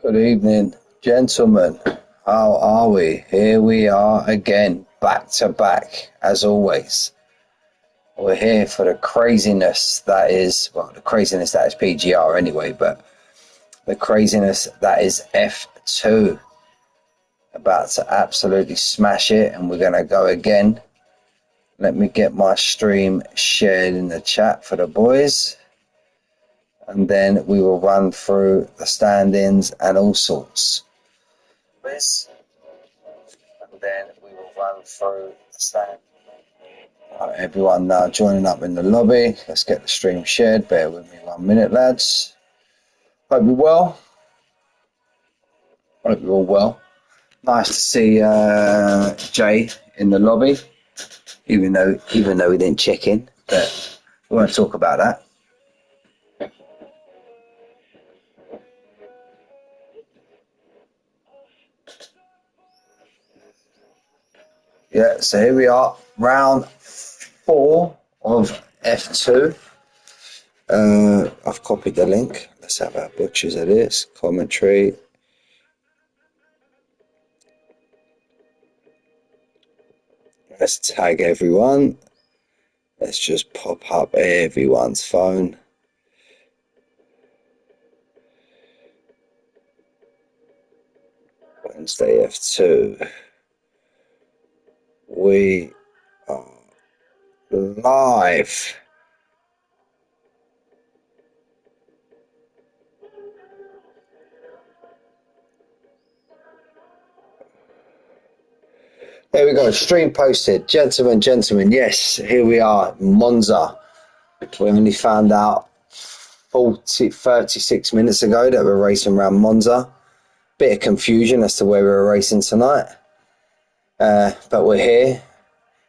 Good evening, gentlemen. How are we? Here we are again, back to back, as always. We're here for the craziness that is, well, the craziness that is PGR anyway, but the craziness that is F2. About to absolutely smash it, and we're going to go again. Let me get my stream shared in the chat for the boys. And then we will run through the stand-ins and all sorts. And then we will run through the stand. Right, everyone now joining up in the lobby. Let's get the stream shared. Bear with me 1 minute, lads. Hope you're well. Hope you're all well. Nice to see Jay in the lobby, even though he didn't check in. But we won't talk about that. Yeah, so here we are, round 4 of F2. I've copied the link. Let's have our butchers of this. Commentary. Let's tag everyone. Let's just pop up everyone's phone. Wednesday F2. We are live. There we go, stream posted. Gentlemen, yes, here we are, Monza. We only found out 36 minutes ago that we're racing around Monza. Bit of confusion as to where we're racing tonight. But we're here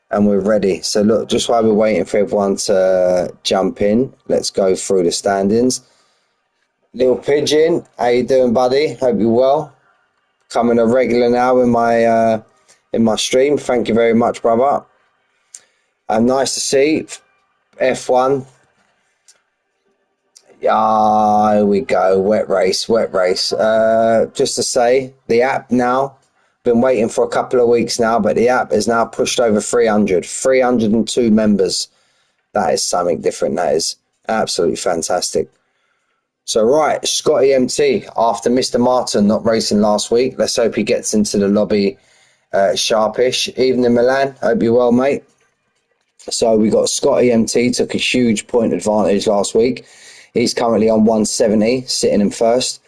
and we're ready. So look, just while we're waiting for everyone to jump in, let's go through the standings. Little Pigeon, how you doing, buddy? Hope you're well. Coming a regular now in my stream. Thank you very much, brother. Nice to see F1. Here we go. Wet race. Just to say, the app now, been waiting for a couple of weeks now, but the app is now pushed over 302 members. That is something different. That is absolutely fantastic. So, right, Scotty MT, after Mr. Martin not racing last week, let's hope he gets into the lobby sharpish. Evening, Milan. Hope you're well, mate. So, we got Scotty MT, took a huge point advantage last week. He's currently on 170, sitting in first.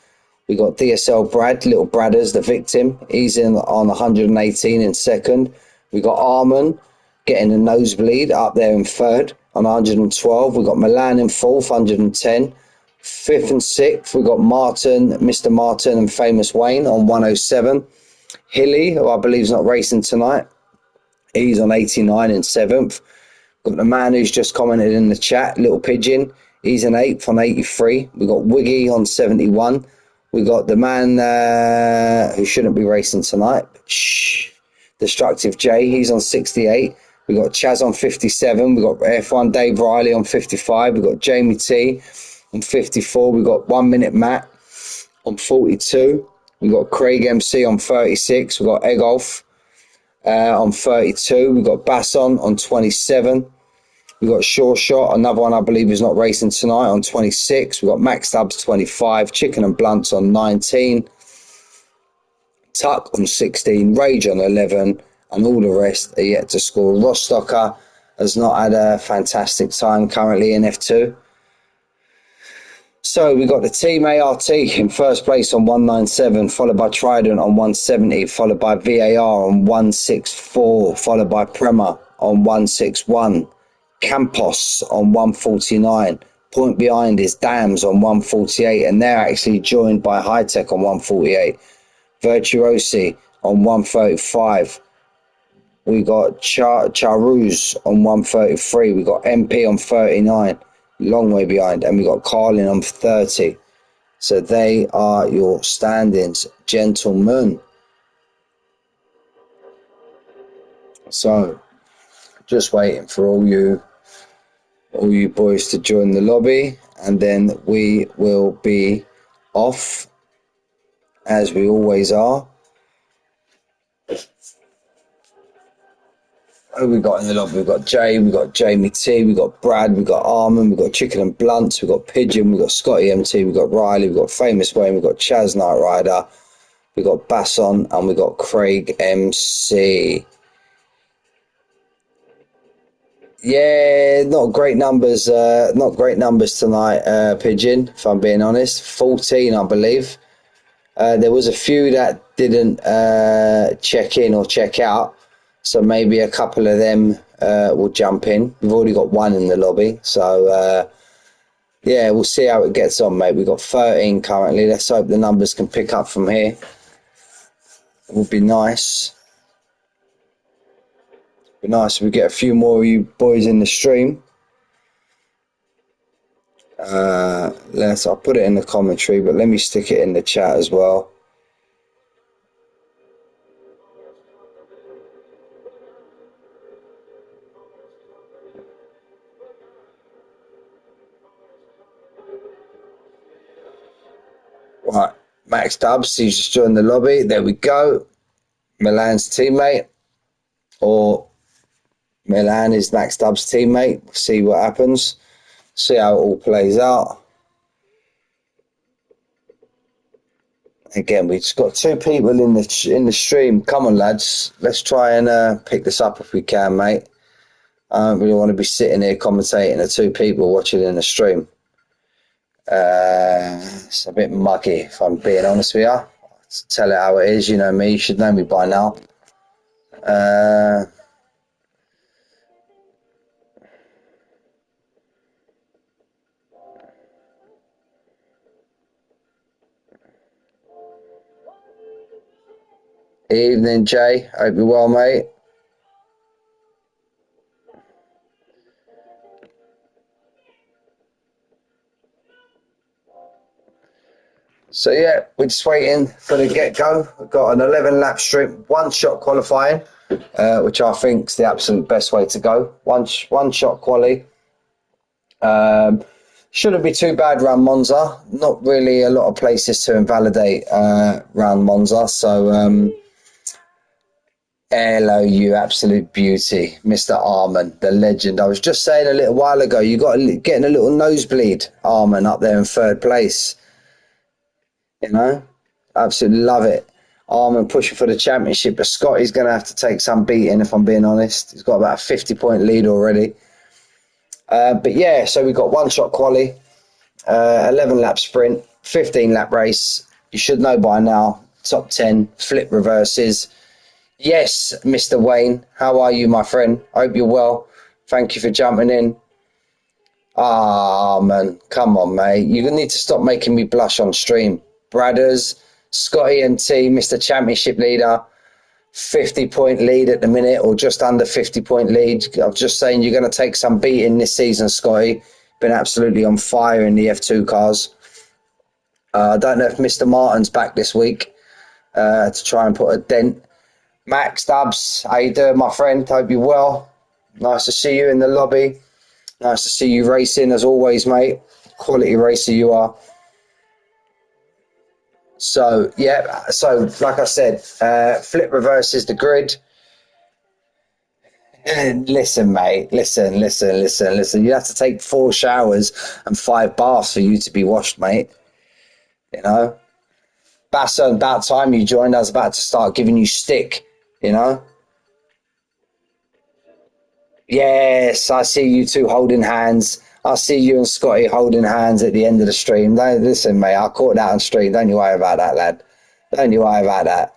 We got DSL Brad, Little Bradders, the victim. He's in on 118 in second. We got Arman getting a nosebleed up there in third on 112. We got Milan in fourth, 110. Fifth and sixth, we got Martin, Mr. Martin and Famous Wayne on 107. Hilly, who I believe is not racing tonight, he's on 89 in seventh. Got the man who's just commented in the chat, Little Pigeon, he's in eighth on 83. We got Wiggy on 71. We got the man who shouldn't be racing tonight, Destructive J, he's on 68. We got Chaz on 57. We got F1 Dave Riley on 55. We got Jamie T on 54. We got 1 Minute Matt on 42. We got Craig MC on 36. We got Egolf on 32. We got Basson on 27. We got Sure Shot, another one I believe is not racing tonight, on 26. We got Max Stubbs 25. Chicken and Blunts on 19. Tuck on 16. Rage on 11. And all the rest are yet to score. Rostocker has not had a fantastic time currently in F2. So we got the Team ART in first place on 197, followed by Trident on 170, followed by VAR on 164, followed by Prema on 161, Campos on 149. Point behind is Dams on 148, and they're actually joined by High Tech on 148. Virtuosi on 135. We got Charuz on 133. We got MP on 39. Long way behind. And we got Carlin on 30. So they are your standings, gentlemen. So just waiting for all you boys to join the lobby, and then we will be off as we always are. Who we got in the lobby? We've got Jay, we've got Jamie T, we've got Brad, we've got Armin, we've got Chicken and Blunts, we've got Pigeon, we've got Scotty MT, we've got Riley, we've got Famous Wayne, we've got Chaz Knight Rider, we've got Basson, and we've got Craig MC. Yeah, not great numbers tonight, Pigeon, if I'm being honest. 14, I believe. There was a few that didn't check in or check out, so maybe a couple of them will jump in. We've already got one in the lobby, so yeah, we'll see how it gets on, mate. We've got 13 currently. Let's hope the numbers can pick up from here. It would be nice. It'd be nice if we get a few more of you boys in the stream. I'll put it in the commentary, but let me stick it in the chat as well. Right, Max Dubs, he's just joined the lobby. There we go. Milan's teammate, or Milan is Max Dubs' teammate. We'll see what happens. See how it all plays out. Again, we've just got two people in the stream. Come on, lads. Let's try and pick this up if we can, mate. I don't really want to be sitting here commentating to two people watching in the stream. It's a bit muggy, if I'm being honest with you. Tell it how it is. You know me. You should know me by now. Evening, Jay. Hope you're well, mate. So yeah, we're just waiting for the get-go. We've got an 11-lap strip, one-shot qualifying, which I think is the absolute best way to go. One-shot quali. Shouldn't be too bad around Monza. Not really a lot of places to invalidate around Monza. So hello, you absolute beauty, Mr. Armin, the legend. I was just saying a little while ago, you got getting a little nosebleed, Armin, up there in third place. You know, absolutely love it. Armin pushing for the championship, but Scotty's going to have to take some beating, if I'm being honest. He's got about a 50-point lead already. But yeah, so we've got one-shot quali, 11-lap sprint, 15-lap race. You should know by now, top 10, flip reverses. Yes, Mr. Wayne, how are you, my friend? I hope you're well. Thank you for jumping in. Ah, man, come on, mate. You need to stop making me blush on stream. Bradders, Scotty MT, Mr. Championship leader, 50-point lead at the minute, or just under 50-point lead. I'm just saying you're going to take some beating this season, Scotty. Been absolutely on fire in the F2 cars. I don't know if Mr. Martin's back this week to try and put a dent. Max Dubs, how you doing, my friend? Hope you're well. Nice to see you in the lobby. Nice to see you racing, as always, mate. Quality racer you are. So, yeah, so like I said, flip reverses the grid. Listen, mate, listen. You have to take 4 showers and 5 baths for you to be washed, mate. You know? Bassa, about time you joined, I was about to start giving you stick, you know? Yes, I see you two holding hands. I see you and Scotty holding hands at the end of the stream. Don't, listen, mate, I caught that on stream. Don't you worry about that, lad. Don't you worry about that.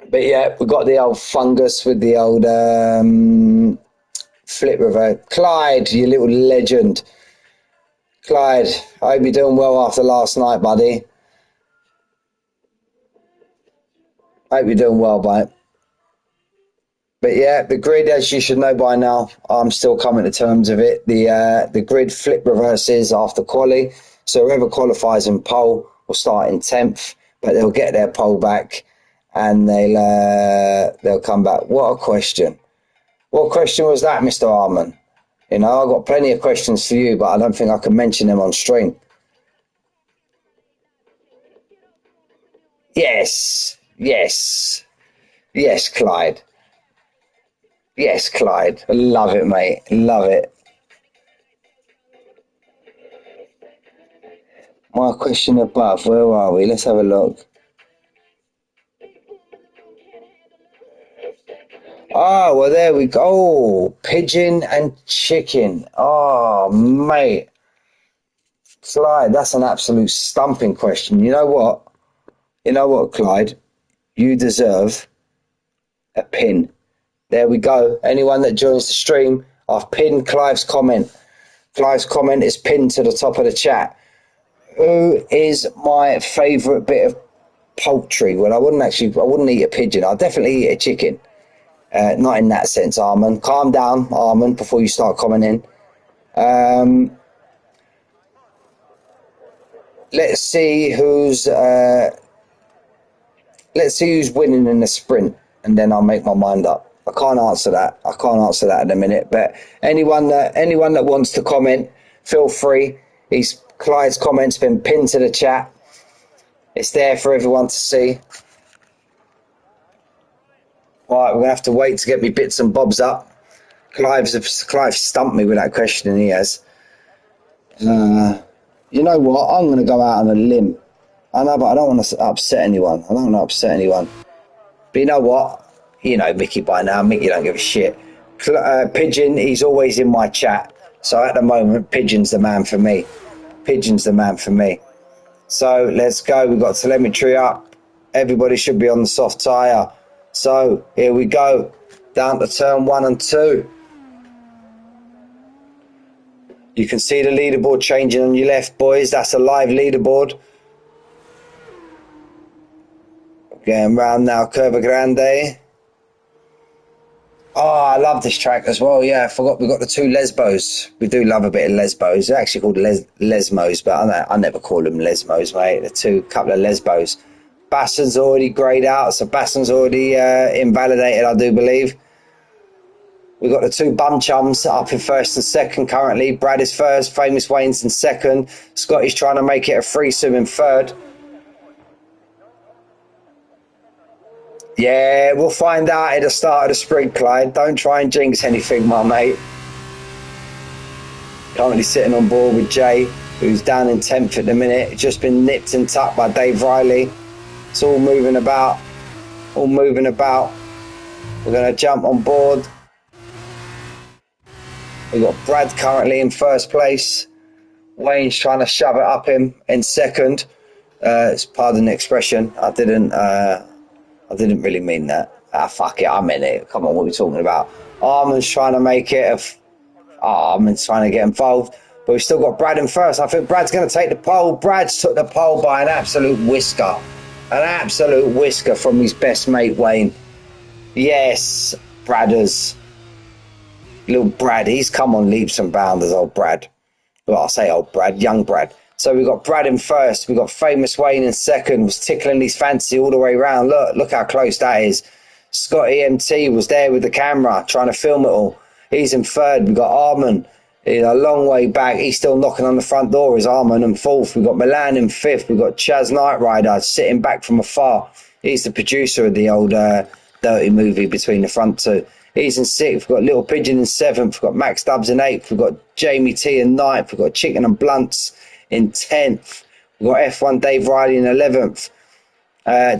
But yeah, we've got the old fungus with the old flip reverse. Clyde, you little legend. Clyde, I hope you're doing well after last night, buddy. I hope you're doing well, mate. But yeah, the grid, as you should know by now, I'm still coming to terms of it. The grid flip reverses after quali. So whoever qualifies in pole will start in 10th, but they'll get their pole back and they'll come back. What a question. What question was that, Mr. Armin? You know, I've got plenty of questions for you, but I don't think I can mention them on stream. Yes, yes, yes, Clyde. Yes, Clyde. Love it, mate. Love it. My question above. Where are we? Let's have a look. Oh, well, there we go. Oh, pigeon and chicken. Oh, mate. Clyde, that's an absolute stumping question. You know what? You know what, Clyde? You deserve a pin. There we go. Anyone that joins the stream, I've pinned Clive's comment. Clive's comment is pinned to the top of the chat. Who is my favourite bit of poultry? Well, I wouldn't eat a pigeon. I'll definitely eat a chicken. Not in that sense, Armand. Calm down, Armand, before you start commenting. Um, let's see who's winning in the sprint, and then I'll make my mind up. I can't answer that. I can't answer that in a minute. But anyone that wants to comment, feel free. Clyde's comment's been pinned to the chat. It's there for everyone to see. Right, we're gonna have to wait to get me bits and bobs up. Clive stumped me with that question. He has. You know what? I'm gonna go out on a limb. I know, but I don't want to upset anyone. I don't want to upset anyone. But you know what? You know Mickey by now. Mickey don't give a shit. Pigeon, he's always in my chat. So at the moment, Pigeon's the man for me. Pigeon's the man for me. So let's go. We've got telemetry up. Everybody should be on the soft tyre. So here we go. Down to turn 1 and 2. You can see the leaderboard changing on your left, boys. That's a live leaderboard. Going round now, Curva Grande. Oh, I love this track as well. Yeah, I forgot we've got the two Lesbos. We do love a bit of Lesbos. They're actually called Lesmos, but I never call them Lesmos, mate. The couple of Lesbos. Basson's already greyed out, so Basson's already invalidated, I do believe. We've got the two bum chums up in first and second currently. Brad is first, Famous Wayne's in second. Scotty's trying to make it a threesome in third. Yeah, we'll find out at the start of the sprint, Clyde. Don't try and jinx anything, my mate. Currently sitting on board with Jay, who's down in 10th at the minute. Just been nipped and tucked by Dave Riley. It's all moving about. All moving about. We're going to jump on board. We've got Brad currently in first place. Wayne's trying to shove it up him in second. Pardon the expression. I didn't really mean that. Fuck it, I meant it. Come on, what are we talking about? Armand's trying to make it. Armand's trying to get involved. But we've still got Brad in first. I think Brad's going to take the pole. Brad's took the pole by an absolute whisker. An absolute whisker from his best mate, Wayne. Yes, Bradders. Little Brad, he's come on leaps and bounds, old Brad. Well, I say old Brad, young Brad. So we've got Brad in first. We've got Famous Wayne in second. Was tickling his fancy all the way around. Look how close that is. Scotty MT was there with the camera trying to film it all. He's in third. We've got Armand a long way back. He's still knocking on the front door. Is Armand in fourth. We've got Milan in fifth. We've got Chaz Knight Rider sitting back from afar. He's the producer of the old dirty movie Between the Front Two. He's in sixth. We've got Little Pigeon in seventh. We've got Max Stubbs in eighth. We've got Jamie T in ninth. We've got Chicken and Blunts in 10th. We've got F1 Dave Riley in 11th.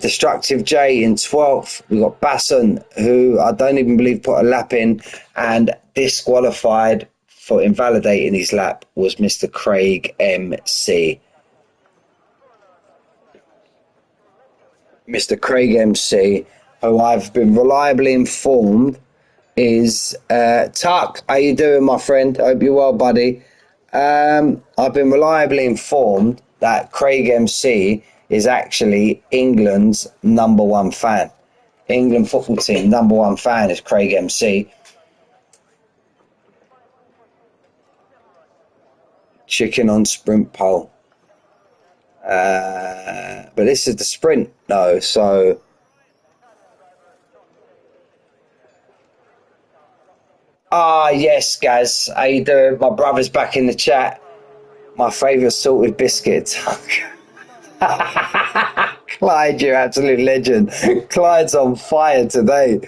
Destructive J in 12th. We've got Basson, who I don't even believe put a lap in, and disqualified for invalidating his lap was Mr. Craig MC. Mr. Craig MC, who I've been reliably informed is Tuck. How you doing, my friend? Hope you're well, buddy. I've been reliably informed that Craig MC is actually England's number one fan. England football team number one fan is Craig MC. Chicken on sprint pole. But this is the sprint, though, so... yes, Gaz. How you doing? My brother's back in the chat. My favourite salted biscuits. Clyde, you absolute legend. Clyde's on fire today.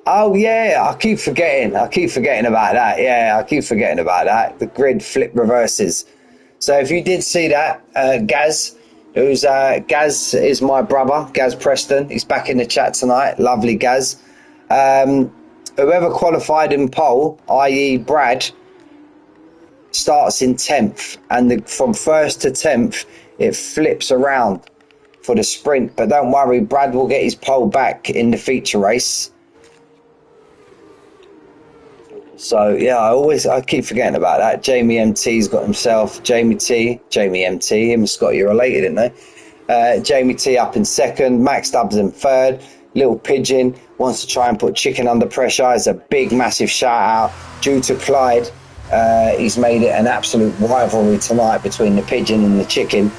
Oh yeah, I keep forgetting. I keep forgetting about that. Yeah, I keep forgetting about that. The grid flip reverses. So if you did see that, Gaz, Gaz is my brother, Gaz Preston. He's back in the chat tonight. Lovely Gaz. Whoever qualified in pole, i.e. Brad, starts in 10th, and from 1st to 10th, it flips around for the sprint. But don't worry, Brad will get his pole back in the feature race. So yeah, I keep forgetting about that. Jamie MT's got himself Jamie MT, him and Scotty are related, isn't they? Jamie T up in 2nd, Max Stubbs in 3rd. Little Pigeon wants to try and put Chicken under pressure. It's a big, massive shout out due to Clyde. He's made it an absolute rivalry tonight between the Pigeon and the Chicken.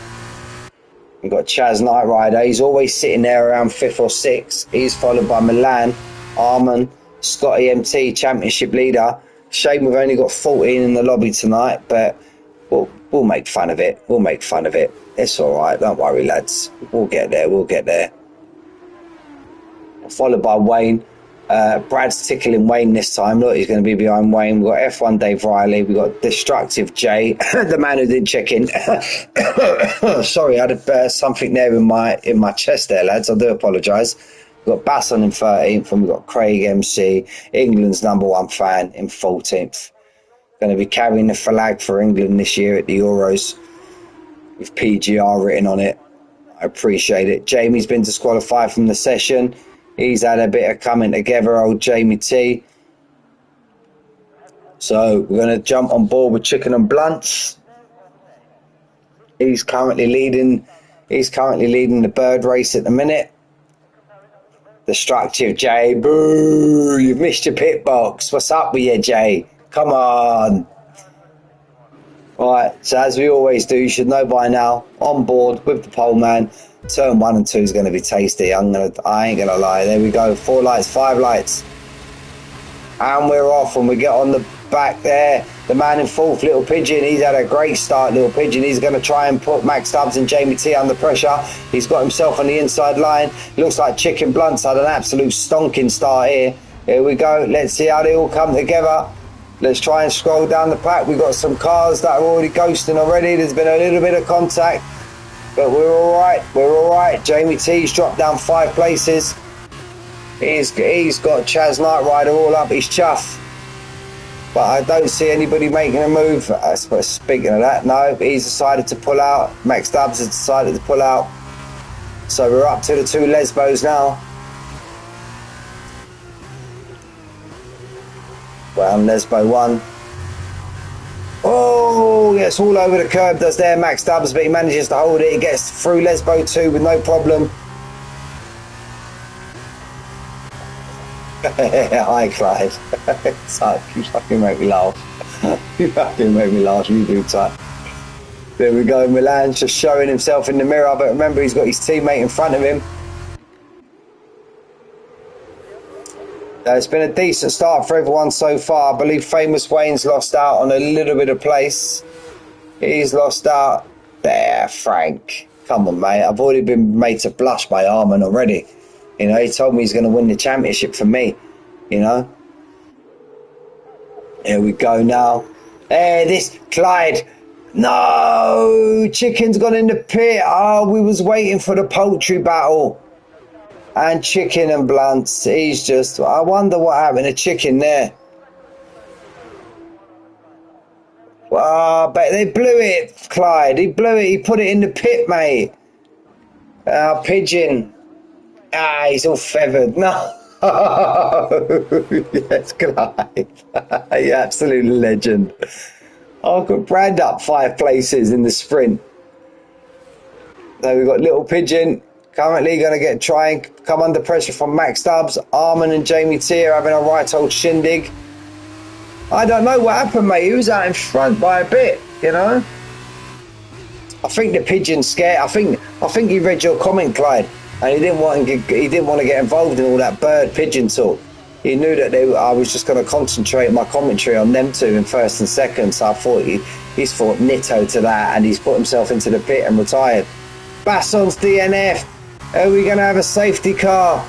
We've got Chaz Knight Rider. He's always sitting there around 5th or 6th. He's followed by Milan, Arman, Scotty MT, championship leader. Shame we've only got 14 in the lobby tonight, but we'll make fun of it. We'll make fun of it. It's all right. Don't worry, lads. We'll get there. We'll get there. Followed by Wayne. Brad's tickling Wayne this time. Look, he's going to be behind Wayne. We've got F1 Dave Riley. We've got Destructive Jay, the man who didn't check in. Sorry, I had something there in my chest there, lads. I do apologise. We've got Basson in 13th, and we've got Craig MC, England's #1 fan, in 14th. Going to be carrying the flag for England this year at the Euros with PGR written on it. I appreciate it. Jamie's been disqualified from the session. He's had a bit of coming together, old Jamie T. So we're going to jump on board with Chicken and Blunts. He's currently leading the bird race at the minute. Destructive Jay, boo! You've missed your pit box. What's up with you, Jay? Come on. Right, so as we always do, you should know by now, on board with the pole man. Turn 1 and 2 is going to be tasty. I ain't gonna lie. There we go. 4 lights, 5 lights, and we're off. And we get on the back there. The man in 4th, Little Pigeon. He's had a great start, Little Pigeon. He's going to try and put Max Stubbs and Jamie T under pressure. He's got himself on the inside line. Looks like Chicken Blunt's had an absolute stonking start here. Here we go. Let's see how they all come together. Let's try and scroll down the pack. We've got some cars that are already ghosting already. There's been a little bit of contact, but we're all right. We're all right. Jamie T's dropped down 5 places. He's got Chaz Knight Rider all up his chuff, but I don't see anybody making a move. Speaking of that, no, he's decided to pull out. Max Stubbs has decided to pull out. So we're up to the 2 Lesbos now. Round Lesbo 1. Oh, gets all over the curb, does there, Max Stubbs, but he manages to hold it. He gets through Lesbo 2 with no problem. Hi, Clyde. So, you fucking make me laugh. You fucking make me laugh, you do, type. There we go, Milan's just showing himself in the mirror, but remember, he's got his teammate in front of him. It's been a decent start for everyone so far. I believe Famous Wayne's lost out on a little bit of place. He's lost out. There, Frank. Come on, mate. I've already been made to blush by Arman already. You know, he told me he's going to win the championship for me. You know. Here we go now. Hey, this Clyde. No! Chicken's gone in the pit. Oh, we was waiting for the poultry battle. And Chicken and Blunts, he's just... I wonder what happened to Chicken there. Well, but they blew it, Clyde. He blew it. He put it in the pit, mate. Pigeon. He's all feathered. No. Yes, Clyde. You absolute legend. I got Brad up 5 places in the sprint. So we've got Little Pigeon. Currently going to try and come under pressure from Max Stubbs. Arman and Jamie T are having a right old shindig. I don't know what happened, mate. He was out in front by a bit, you know. I think the Pigeon's scared. I think he read your comment, Clyde, and he didn't want to get involved in all that bird pigeon talk. He knew that I was just going to concentrate my commentary on them 2 in 1st and 2nd. So I thought he's thought nitto to that, and he's put himself into the pit and retired. Basson's DNF. Are we going to have a safety car?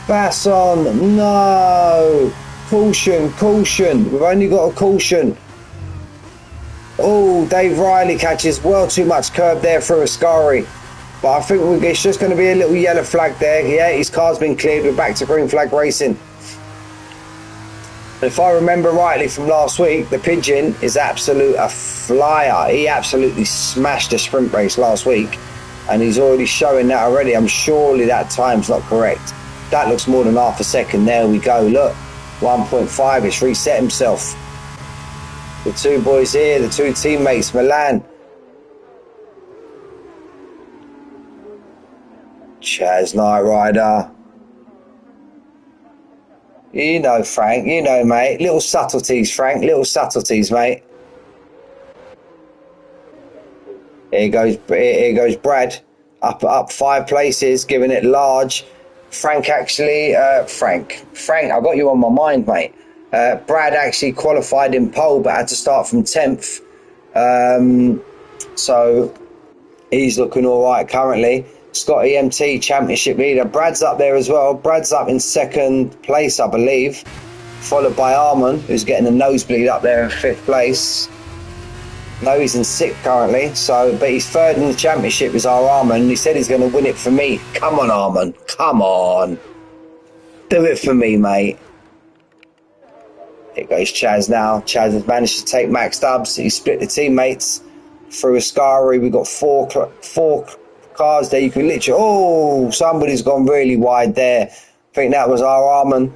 Basson, no. Caution, caution. We've only got a caution. Oh, Dave Riley catches well too much curb there through Ascari. But I think it's just going to be a little yellow flag there. Yeah, his car's been cleared. We're back to green flag racing. If I remember rightly from last week, the Pigeon is a flyer. He absolutely smashed the sprint race last week. And he's already showing that already. I'm surely that time's not correct. That looks more than half a second. There we go. Look, 1.5. It's reset himself. The two boys here, the two teammates, Milan. Chaz Knight Rider. You know, Frank. You know, mate. Little subtleties, Frank. Little subtleties, mate. Here goes Brad. Up 5 places, giving it large. Frank actually, Frank, I got you on my mind, mate. Brad actually qualified in pole, but had to start from 10th. So he's looking all right currently. Scott EMT championship leader. Brad's up there as well. Brad's up in 2nd place, I believe, followed by Arman, who's getting a nosebleed up there in 5th place. No, he's in 6th currently. But he's 3rd in the championship is our Arman, and he said he's going to win it for me. Come on, Arman. Come on. Do it for me, mate. Here goes Chaz now. Chaz has managed to take Max Stubbs. He split the teammates through Ascari. We've got four cars there. You can literally... Oh, somebody's gone really wide there. I think that was our Arman.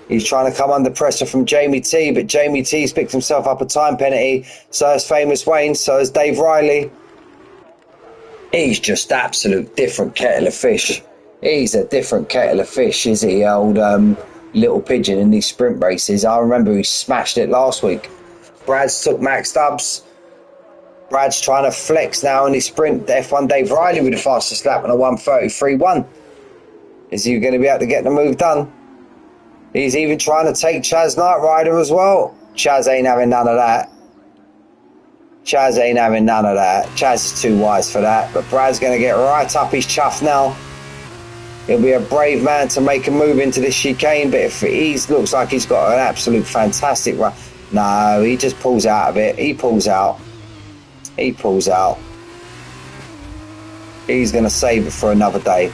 He's trying to come under pressure from Jamie T, but Jamie T's picked himself up a time penalty. So has Famous Wayne, so has Dave Riley. He's just absolute different kettle of fish. He's a different kettle of fish, is he, old little Pigeon in these sprint races. I remember he smashed it last week. Brad's took Max Stubbs. Brad's trying to flex now in his sprint. F1 Dave Riley with the fastest lap on a 1:33.1. Is he going to be able to get the move done? He's even trying to take Chaz Knight Rider as well. Chaz ain't having none of that. Chaz ain't having none of that. Chaz is too wise for that. But Brad's going to get right up his chuff now. He'll be a brave man to make a move into this chicane. But if he looks like he's got an absolute fantastic run. No, he just pulls out of it. He pulls out. He pulls out. He's going to save it for another day.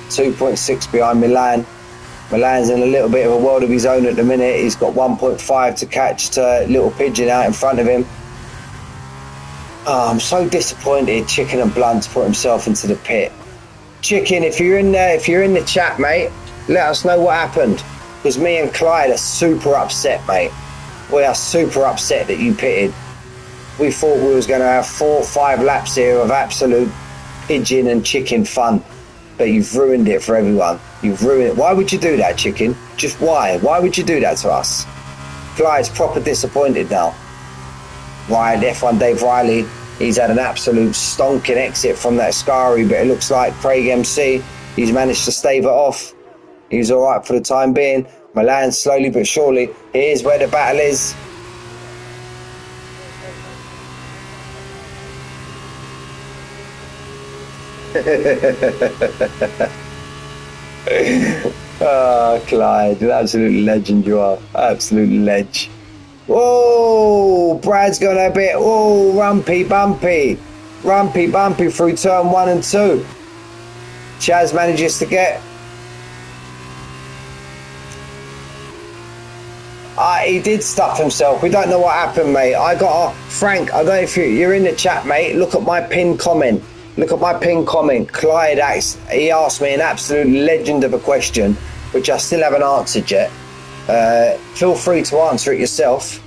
2.6 behind Milan. Milan's in a little bit of a world of his own at the minute. He's got 1.5 to catch to Little Pigeon out in front of him. Oh, I'm so disappointed Chicken and Blunt's put himself into the pit. Chicken, if you're in there, if you're in the chat, mate, let us know what happened. Because me and Clyde are super upset, mate. We are super upset that you pitted. We thought we was going to have 4 or 5 laps here of absolute pigeon and chicken fun. But you've ruined it for everyone. You've ruined it. Why would you do that, Chicken? Just why? Why would you do that to us? Clyde's proper disappointed now. Right, F1 Dave Riley, he's had an absolute stonking exit from that Ascari, but it looks like Craig MC, he's managed to stave it off. He's all right for the time being. Milan slowly but surely. Here's where the battle is. Oh, Clyde, an absolute legend you are. Absolute ledge. Whoa, Brad's gone a bit. Oh, rumpy bumpy. Rumpy bumpy through turn 1 and 2. Chaz manages to get... he did stuff himself. We don't know what happened, mate. Frank, I don't know if you're in the chat, mate. Look at my pinned comment. Look at my pinned comment. Clyde he asked me an absolute legend of a question, which I still haven't answered yet. Feel free to answer it yourself.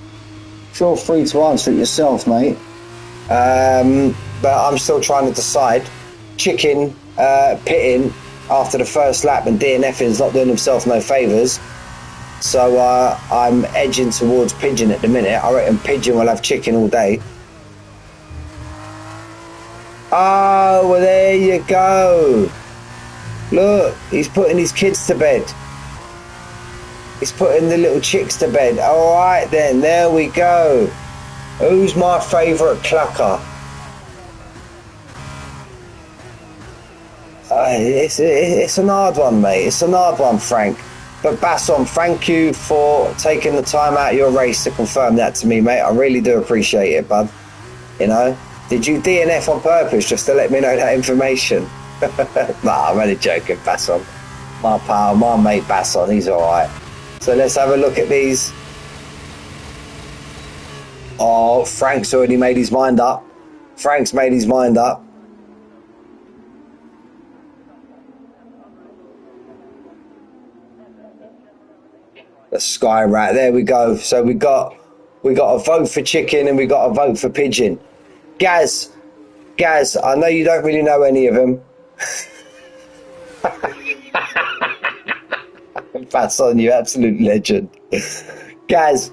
Feel free to answer it yourself, mate. But I'm still trying to decide. Chicken pitting after the first lap and DNFing's not doing himself no favours. So I'm edging towards Pigeon at the minute. I reckon Pigeon will have Chicken all day. Oh, well, there you go. Look, he's putting his kids to bed. He's putting the little chicks to bed. All right, then. There we go. Who's my favourite clucker? It's an hard one, mate. It's an hard one, Frank. But Basson, thank you for taking the time out of your race to confirm that to me, mate. I really do appreciate it, bud. You know, did you DNF on purpose just to let me know that information? Nah, I'm only joking, Basson. My pal, my mate Basson, he's all right. So let's have a look at these. Oh, Frank's already made his mind up. Frank's made his mind up. The Sky Rat, there we go. So we got a vote for chicken and we got a vote for pigeon. Gaz, I know you don't really know any of them. Pass on, you absolute legend. Gaz,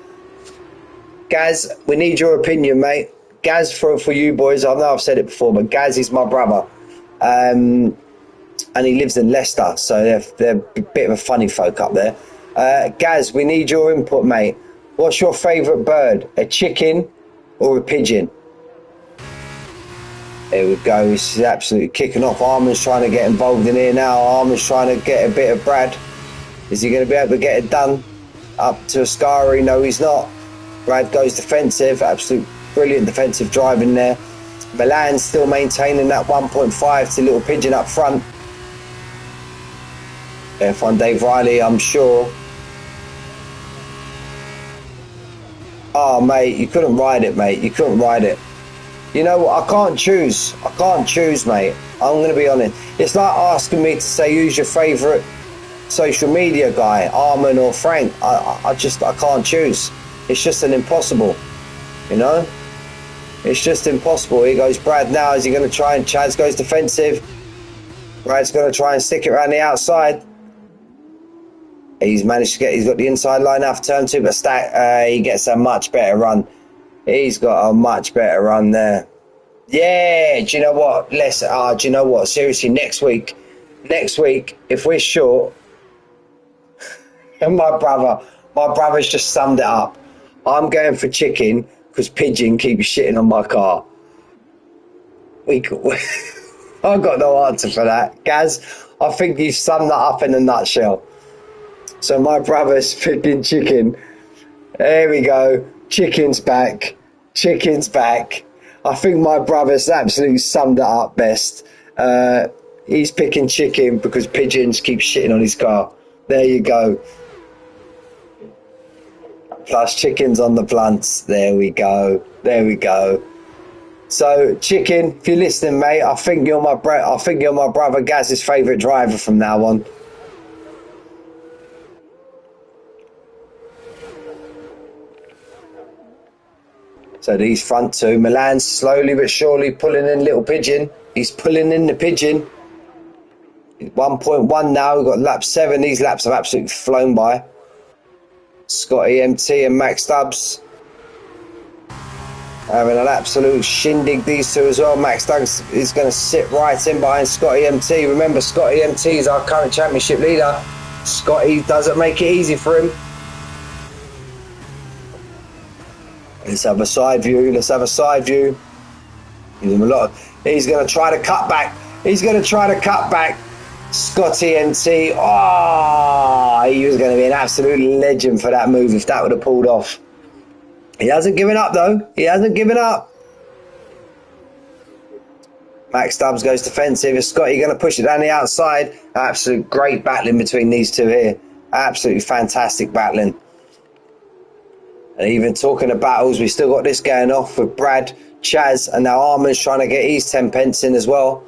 we need your opinion, mate. Gaz, for you boys, I know I've said it before, but Gaz is my brother. And he lives in Leicester, so they're a bit of a funny folk up there. Gaz, we need your input, mate. What's your favourite bird? A chicken or a pigeon? There we go. He's absolutely kicking off. Armin's trying to get involved in here now. Armin's trying to get a bit of Brad. Is he going to be able to get it done? Up to Ascari? No, he's not. Brad goes defensive. Absolute brilliant defensive driving there. Milan's still maintaining that 1.5 to Little Pigeon up front. F1 Dave Riley, I'm sure. Oh, mate, you couldn't ride it, mate. You couldn't ride it. You know what? I can't choose. I can't choose, mate. I'm going to be honest. It's like asking me to say who's your favourite social media guy, Armin or Frank. I can't choose. It's just an impossible, you know? It's just impossible. Here goes Brad now. Is he going to try and Chaz goes defensive? Brad's going to try and stick it around the outside. He's managed to get, he's got the inside line now for turn 2, but he gets a much better run. He's got a much better run there. Yeah, do you know what? Do you know what? Seriously, next week, if we're short, and my brother's just summed it up. I'm going for chicken because pigeon keeps shitting on my car. I've got no answer for that. Gaz, I think you summed that up in a nutshell. So my brother's picking chicken. There we go. Chicken's back. I think my brother's absolutely summed it up best. He's picking chicken because pigeons keep shitting on his car. There you go. Plus chickens on the blunts. There we go. So chicken, if you're listening, mate, I think you're my brother Gaz's favourite driver from now on. So these front two, Milan's slowly but surely pulling in Little Pigeon. He's pulling in the Pigeon. 1.1 now, we've got lap 7. These laps have absolutely flown by. Scotty MT and Max Stubbs having an absolute shindig, these two as well. Max Stubbs is going to sit right in behind Scotty MT. Remember, Scotty MT is our current championship leader. Scotty doesn't make it easy for him. Let's have a side view. He's going to try to cut back. Scotty MT. Oh, he was going to be an absolute legend for that move if that would have pulled off. He hasn't given up, though. Max Stubbs goes defensive. Is Scotty going to push it down the outside? Absolute great battling between these two here. Absolutely fantastic battling. And even talking of battles, we've still got this going off with Brad, Chaz, and now Armin's trying to get his 10 pence in as well.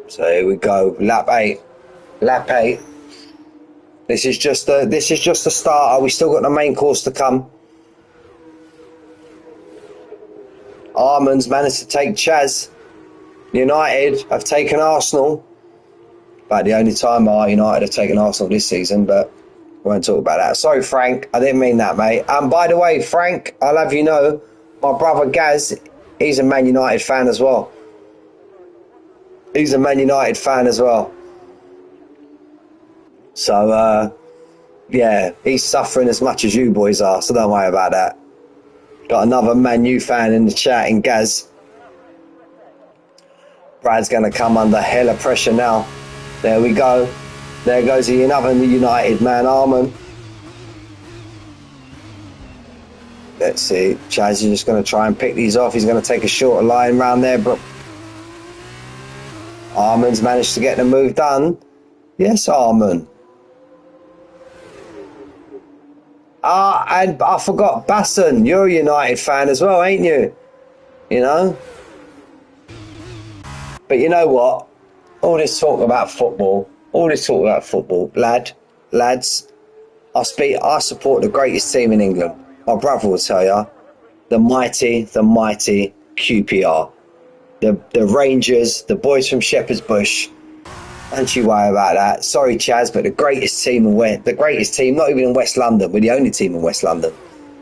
So here we go, lap 8. This is just the starter. We still got the main course to come. Armin's managed to take Chaz. United have taken Arsenal. About the only time United have taken Arsenal this season, but we won't talk about that. Sorry, Frank. I didn't mean that, mate. And by the way, Frank, I'll have you know, my brother Gaz, he's a Man United fan as well. So, yeah, he's suffering as much as you boys are, so don't worry about that. Got another Man U fan in the chat in Gaz. Brad's going to come under hella pressure now. There we go. There goes another United man, Arman. Let's see. Chaz is just going to try and pick these off. He's going to take a shorter line round there, but Arman's managed to get the move done. Yes, Arman. And I forgot Basson. You're a United fan as well, ain't you? You know? But you know what? All this talk about football, lads, I support the greatest team in England. My brother will tell you, the mighty QPR. The Rangers, the boys from Shepherd's Bush. Don't you worry about that. Sorry, Chaz, but the greatest team, not even in West London, we're the only team in West London.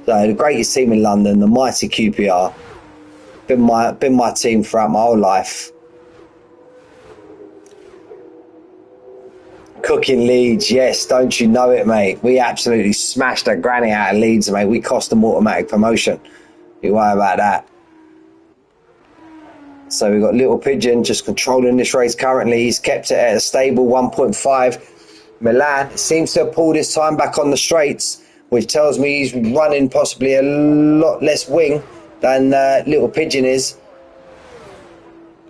So the greatest team in London, the mighty QPR, been my team throughout my whole life. Cooking Leeds, yes, don't you know it, mate? We absolutely smashed a granny out of Leeds, mate. We cost them automatic promotion. You worry about that. So we've got Little Pigeon just controlling this race currently. He's kept it at a stable 1.5. Milan seems to have pulled his time back on the straights, which tells me he's running possibly a lot less wing than Little Pigeon is.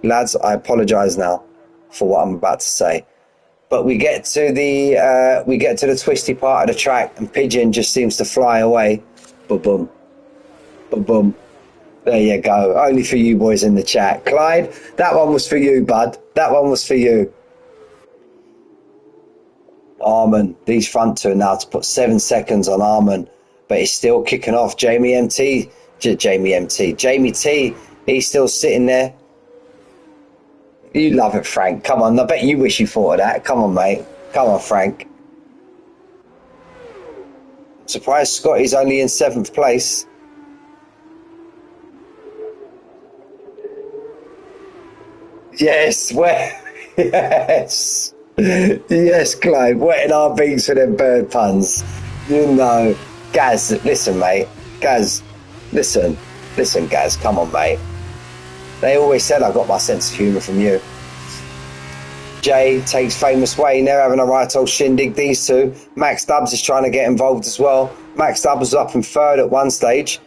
Lads, I apologise now for what I'm about to say. But we get to the twisty part of the track, and Pigeon just seems to fly away. Boom, boom, boom. There you go. Only for you boys in the chat. Clyde, that one was for you, bud. That one was for you. Arman, these front two now to put 7 seconds on Arman, but he's still kicking off. Jamie T, he's still sitting there. You love it, Frank. Come on, I bet you wish you thought of that. Come on, mate. Come on, Frank. Surprised Scotty's only in 7th place. Yes, yes. Yes, Clive, wetting our beaks for them bird puns. You know. Gaz, listen, mate. Gaz, listen, Gaz, come on, mate. They always said I got my sense of humour from you. Jay takes Famous Wayne. They're having a right old shindig, these two. Max Stubbs is trying to get involved as well. Max Stubbs was up in 3rd at one stage.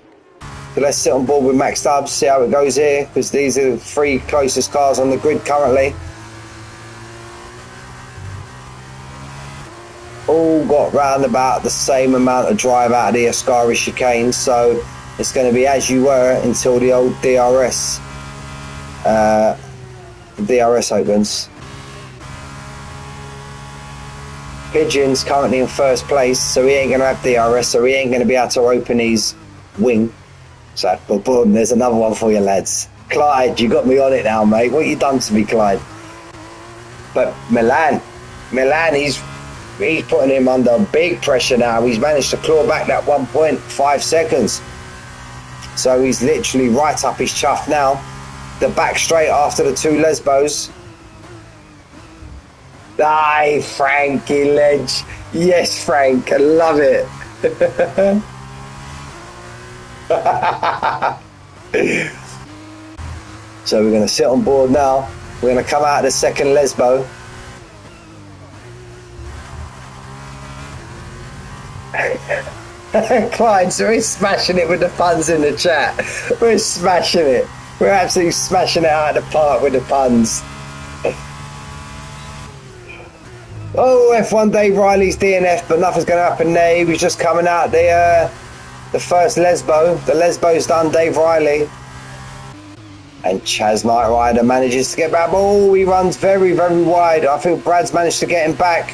So let's sit on board with Max Stubbs, see how it goes here, because these are the 3 closest cars on the grid currently. All got round about the same amount of drive out of the Ascari chicane, so it's going to be as you were until the old DRS opens. Pigeon's currently in 1st place, so he ain't going to have DRS, so he ain't going to be able to open his wing. So, boom, there's another one for you, lads. Clyde, you got me on it now, mate. What you done to me, Clyde? But Milan, he's putting him under big pressure now. He's managed to claw back that 1.5 seconds. So he's literally right up his chuff now. The back straight after the 2 Lesbos. Aye, Frankie Ledge. Yes, Frank, I love it. So we're going to sit on board now. We're going to come out of the 2nd Lesbo. Clyde, so we're smashing it with the puns in the chat. We're smashing it. We're absolutely smashing it out of the park with the puns. Oh, F1 Dave Riley's DNF, but nothing's going to happen there. He was just coming out the 1st Lesbo. The Lesbo's done, Dave Riley. And Chaz Knight Rider manages to get back. Oh, he runs very, very wide. I think Brad's managed to get him back.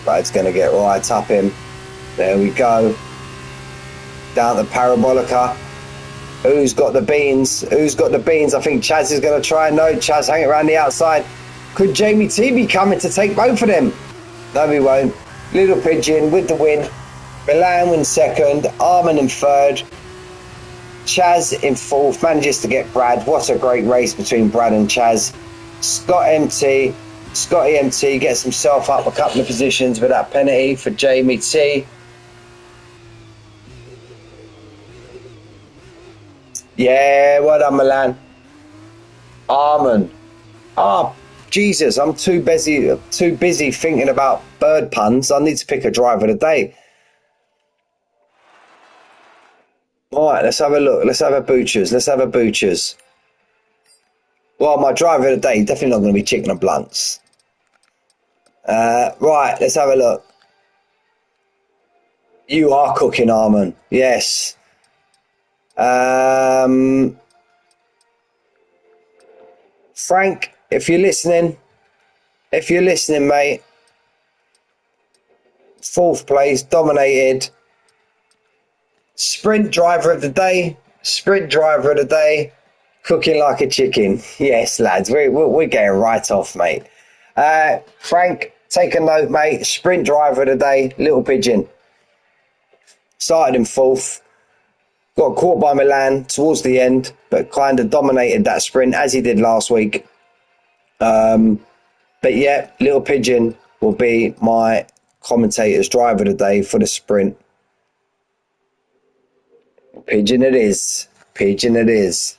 Brad's going to get right up him. There we go. Down the Parabolica. Who's got the beans? Who's got the beans? I think Chaz is going to try. No, Chaz hanging around the outside. Could Jamie T be coming to take both of them? No, he won't. Little Pigeon with the win. Milan wins 2nd. Arman in 3rd. Chaz in 4th. Manages to get Brad. What a great race between Brad and Chaz. Scotty MT gets himself up a couple of positions with that penalty for Jamie T. Yeah, well done, Milan. Armin. Ah, Jesus, I'm too busy thinking about bird puns. I need to pick a driver of the day. All right, let's have a look. Let's have a butchers. Let's have a butchers. Well, my driver of the day definitely not going to be chicken and blunts. Right, let's have a look. You are cooking, Armin. Yes. Frank, if you're listening, mate, fourth place, dominated. Sprint driver of the day. Sprint driver of the day. Cooking like a chicken. Yes, lads, we're getting right off, mate. Frank, take a note, mate. Sprint driver of the day, Little Pigeon. Started in fourth. Got caught by Milan towards the end, but kind of dominated that sprint as he did last week. But yeah, Little Pigeon will be my commentator's driver of the day for the sprint. Pigeon it is. Pigeon it is.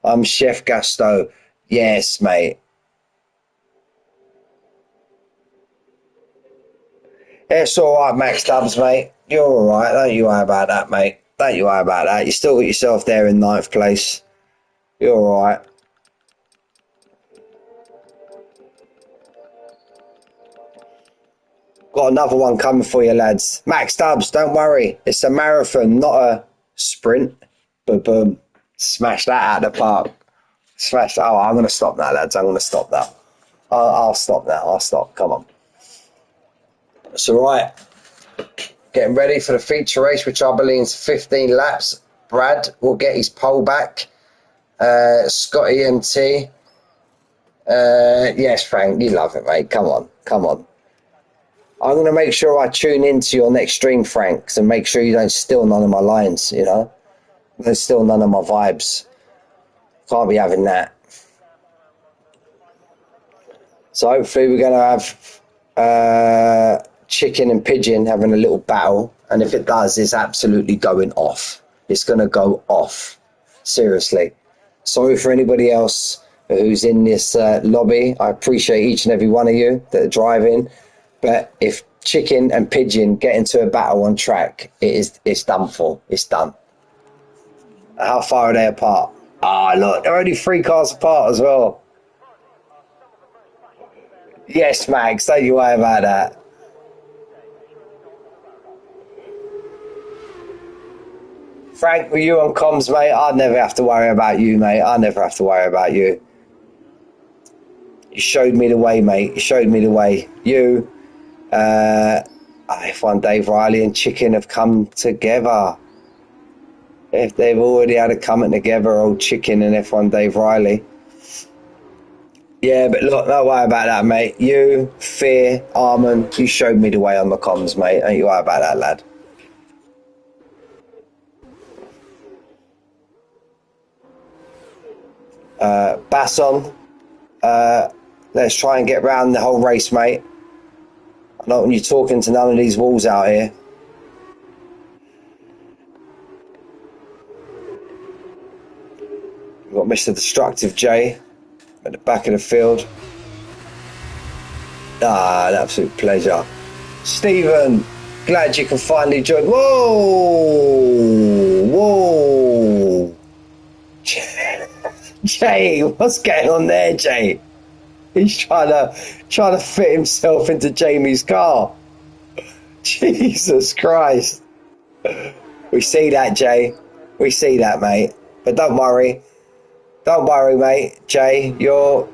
I'm Chef Gusto. Yes, mate. It's all right, Max Stubbs, mate. You're all right. Don't you worry about that, mate. Don't you worry about that. You still got yourself there in ninth place. You're all right. Got another one coming for you, lads. Max Stubbs, don't worry. It's a marathon, not a sprint. But boom. Smash that out of the park. Smash that. Oh, I'm going to stop now, lads. I'm going to stop now. I'll stop now. I'll stop. Come on. It's all right. Getting ready for the feature race, which I believe is 15 laps. Brad will get his pole back. Scotty MT. Yes, Frank, you love it, mate. Come on. Come on. I'm going to make sure I tune into your next stream, Frank, and make sure you don't steal none of my lines, you know? Don't steal none of my vibes. Can't be having that. So hopefully we're going to have chicken and pigeon having a little battle. And if it does, it's absolutely going off. It's going to go off. Seriously. Sorry for anybody else who's in this lobby. I appreciate each and every one of you that are driving. But if chicken and pigeon get into a battle on track, it's done for. It's done. How far are they apart? Ah, look, they're only 3 cars apart as well. Yes, Max, don't you worry about that. Frank, were you on comms, mate? I'd never have to worry about you, mate. I never have to worry about you. You showed me the way, mate. You showed me the way. You, F1 Dave Riley and Chicken have come together. If they've already had a coming together, old Chicken and F1 Dave Riley. Yeah, but look, don't worry about that, mate. You, Fear, Armin, you showed me the way on the comms, mate. Don't you worry about that, lad. Basson, let's try and get round the whole race, mate. I don't want you talking to none of these walls out here. We've got Mr. Destructive J at the back of the field. Ah, an absolute pleasure. Stephen, glad you can finally join. Whoa! Whoa! Jay, what's going on there, Jay? He's trying to fit himself into Jamie's car. Jesus Christ. We see that, Jay. We see that, mate. But don't worry. Don't worry, mate. Jay, you're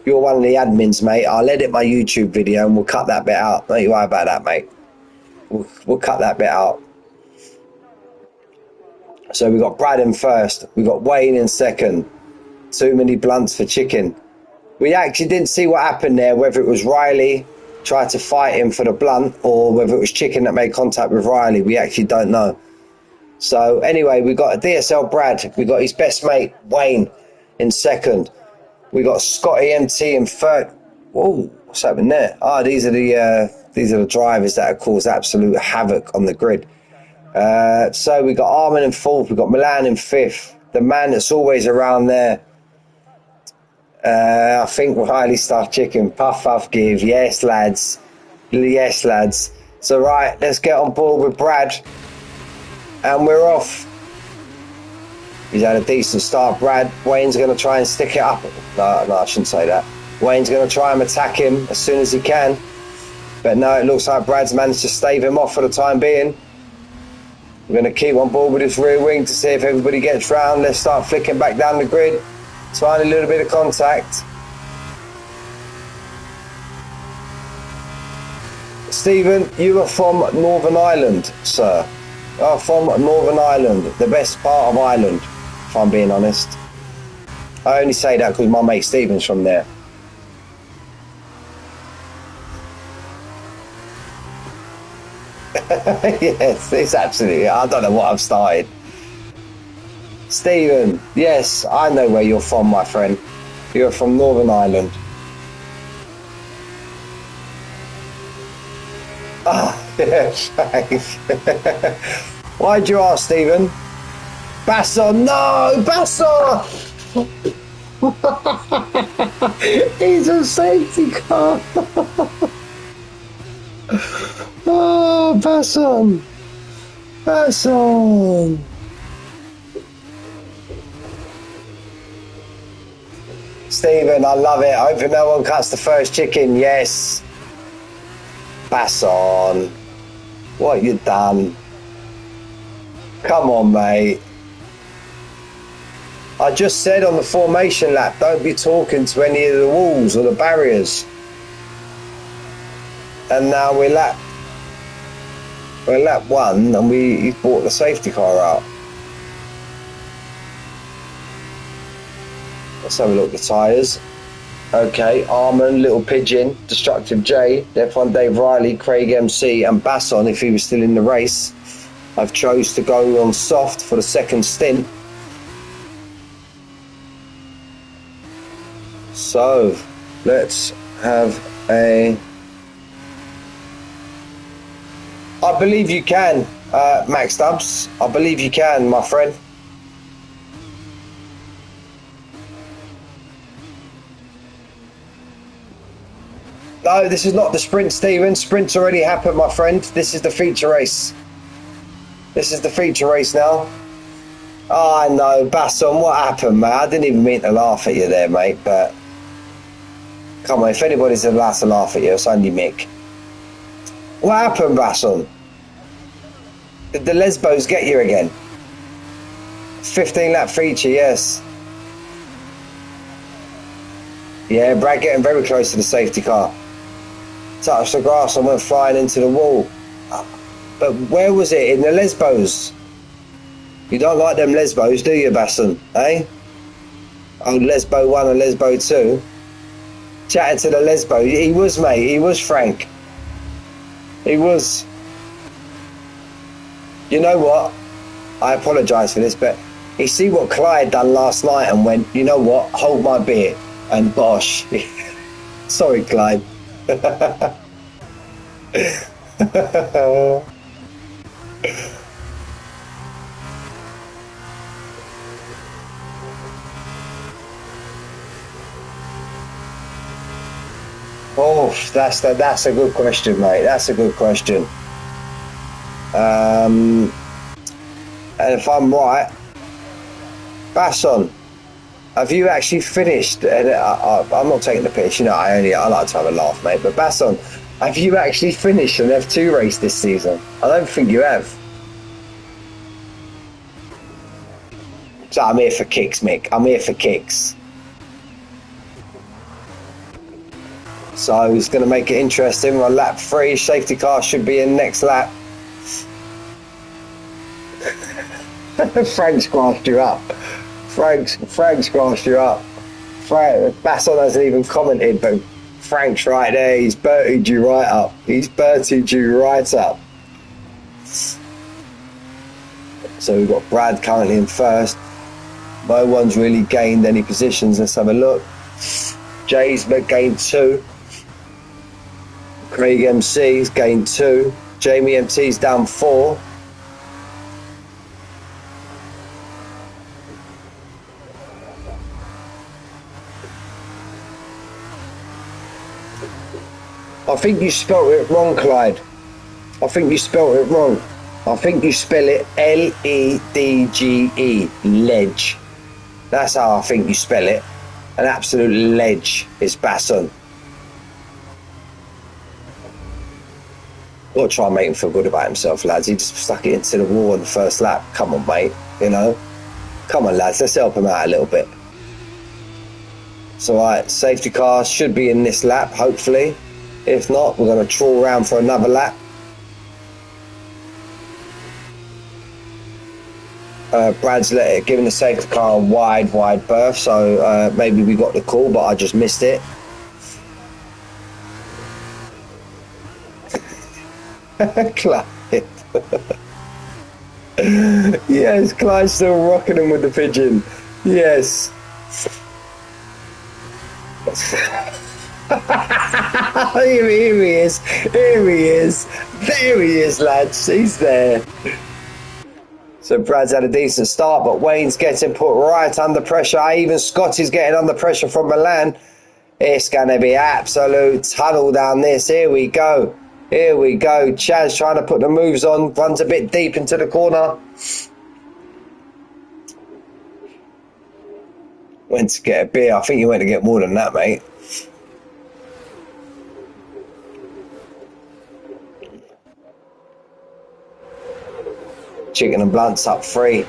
one of the admins, mate. I'll edit my YouTube video and we'll cut that bit out. Don't you worry about that, mate. We'll cut that bit out. So we got Brad in first. We got Wayne in second. Too many blunts for chicken. We actually didn't see what happened there, whether it was Riley tried to fight him for the blunt or whether it was Chicken that made contact with Riley. We actually don't know. So anyway, we got a DSL Brad. We got his best mate, Wayne, in second. We got Scotty MT in third. Whoa, what's happening there? Ah, these are the drivers that have caused absolute havoc on the grid. So we got Armin in fourth. We got Milan in fifth. the man that's always around there. I think highly stuffed chicken. Puff, puff, give. Yes, lads. Yes, lads. So, right, let's get on board with Brad. And we're off. He's had a decent start, Brad. Wayne's going to try and stick it up. No, I shouldn't say that. Wayne's going to try and attack him as soon as he can. But no, it looks like Brad's managed to stave him off for the time being. We're going to keep on board with his rear wing to see if everybody gets round. Let's start flicking back down the grid. Trying a little bit of contact. Stephen, you are from Northern Ireland, sir. Oh, from Northern Ireland, the best part of Ireland, if I'm being honest. I only say that because my mate Stephen's from there. Yes, it's absolutely. I don't know what I've started. Stephen, yes, I know where you're from, my friend. You're from Northern Ireland. Ah, yes. Why'd you ask, Stephen? Basson, no, Basson! He's a safety car. Oh, Basson! Basson! Stephen, I love it. I hope no one cuts the first chicken. Yes. Basson. What you done? Come on, mate. I just said on the formation lap, don't be talking to any of the walls or the barriers. And now we're lap 1 and he brought the safety car out. Let's have a look at the tyres. Okay, Armand, Little Pigeon, Destructive J, F1 Dave Riley, Craig MC and Basson, if he was still in the race. I've chose to go on soft for the second stint. So, let's have a... I believe you can, Max Stubbs. I believe you can, my friend. No, this is not the sprint, Stephen. Sprint's already happened, my friend. This is the feature race. This is the feature race now. Oh, I know, Basson, what happened, mate? I didn't even mean to laugh at you there, mate, but... Come on, if anybody's allowed to laugh at you, it's only Mick. What happened, Basson? Did the Lesbos get you again? 15 lap feature, yes. Yeah, Brad getting very close to the safety car. Touched the grass and went flying into the wall. But where was it? In the Lesbos? You don't like them Lesbos, do you, Basson? Eh? Oh, Lesbo 1 and Lesbo 2. Chatting to the Lesbo. He was, mate. He was, Frank. He was. You know what? I apologise for this, but you see what Clyde done last night and went, you know what? Hold my beer. And bosh. Sorry, Clyde. Oh, that's a good question, mate. That's a good question. And if I'm right, Basson, have you actually finished? And I'm not taking the piss, you know. I like to have a laugh, mate. But Basson, have you actually finished an F2 race this season? I don't think you have. So I'm here for kicks, Mick. I'm here for kicks. So he's going to make it interesting. On lap 3, safety car should be in next lap. Frank's grasped you up. Frank's grasped you up. Basson hasn't even commented, but Frank's right there. He's birtied you right up. He's birtied you right up. So we've got Brad currently in first. No one's really gained any positions. Let's have a look. Jay's gained 2. Craig MC's gained 2. Jamie MT's down 4. I think you spelt it wrong, Clyde. I think you spelt it wrong. I think you spell it Ledge. Ledge. That's how I think you spell it. An absolute ledge is Basson. Got to try and make him feel good about himself, lads. He just stuck it into the wall on the first lap. Come on, mate. You know? Come on, lads. Let's help him out a little bit. It's alright. Safety car should be in this lap, hopefully. If not, we're going to trawl around for another lap. Brad's giving the safety car a wide berth, so maybe we got the call, but I just missed it. Clyde. Yes, Clyde's still rocking him with the pigeon. Yes. Here he is. Here he is. There he is, lads. He's there. So Brad's had a decent start, but Wayne's getting put right under pressure. Even Scotty's getting under pressure from Milan. It's going to be absolute tunnel down this. Here we go. Here we go. Chaz trying to put the moves on. Runs a bit deep into the corner. Went to get a beer. I think you went to get more than that, mate. Chicken and Blunts up 3.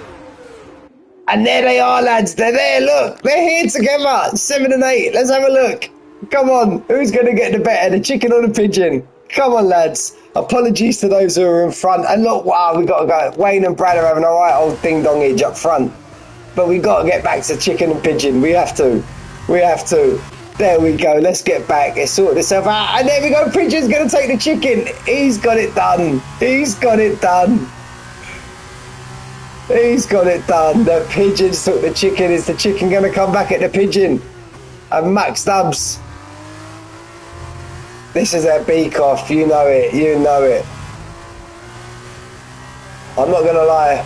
And there they are, lads. They're there. Look, they're here together. 7 and 8. Let's have a look. Come on. Who's going to get the better, the chicken or the pigeon? Come on, lads. Apologies to those who are in front. And look, wow, we got to go. Wayne and Brad are having a right old ding-dongage up front. But we got to get back to chicken and pigeon. We have to. We have to. There we go. Let's get back. Let's sort this out. And there we go. Pigeon's going to take the chicken. He's got it done. He's got it done. He's got it done. The pigeons took the chicken. Is the chicken going to come back at the pigeon? And Max Stubbs. This is their beak off. You know it. You know it. I'm not going to lie,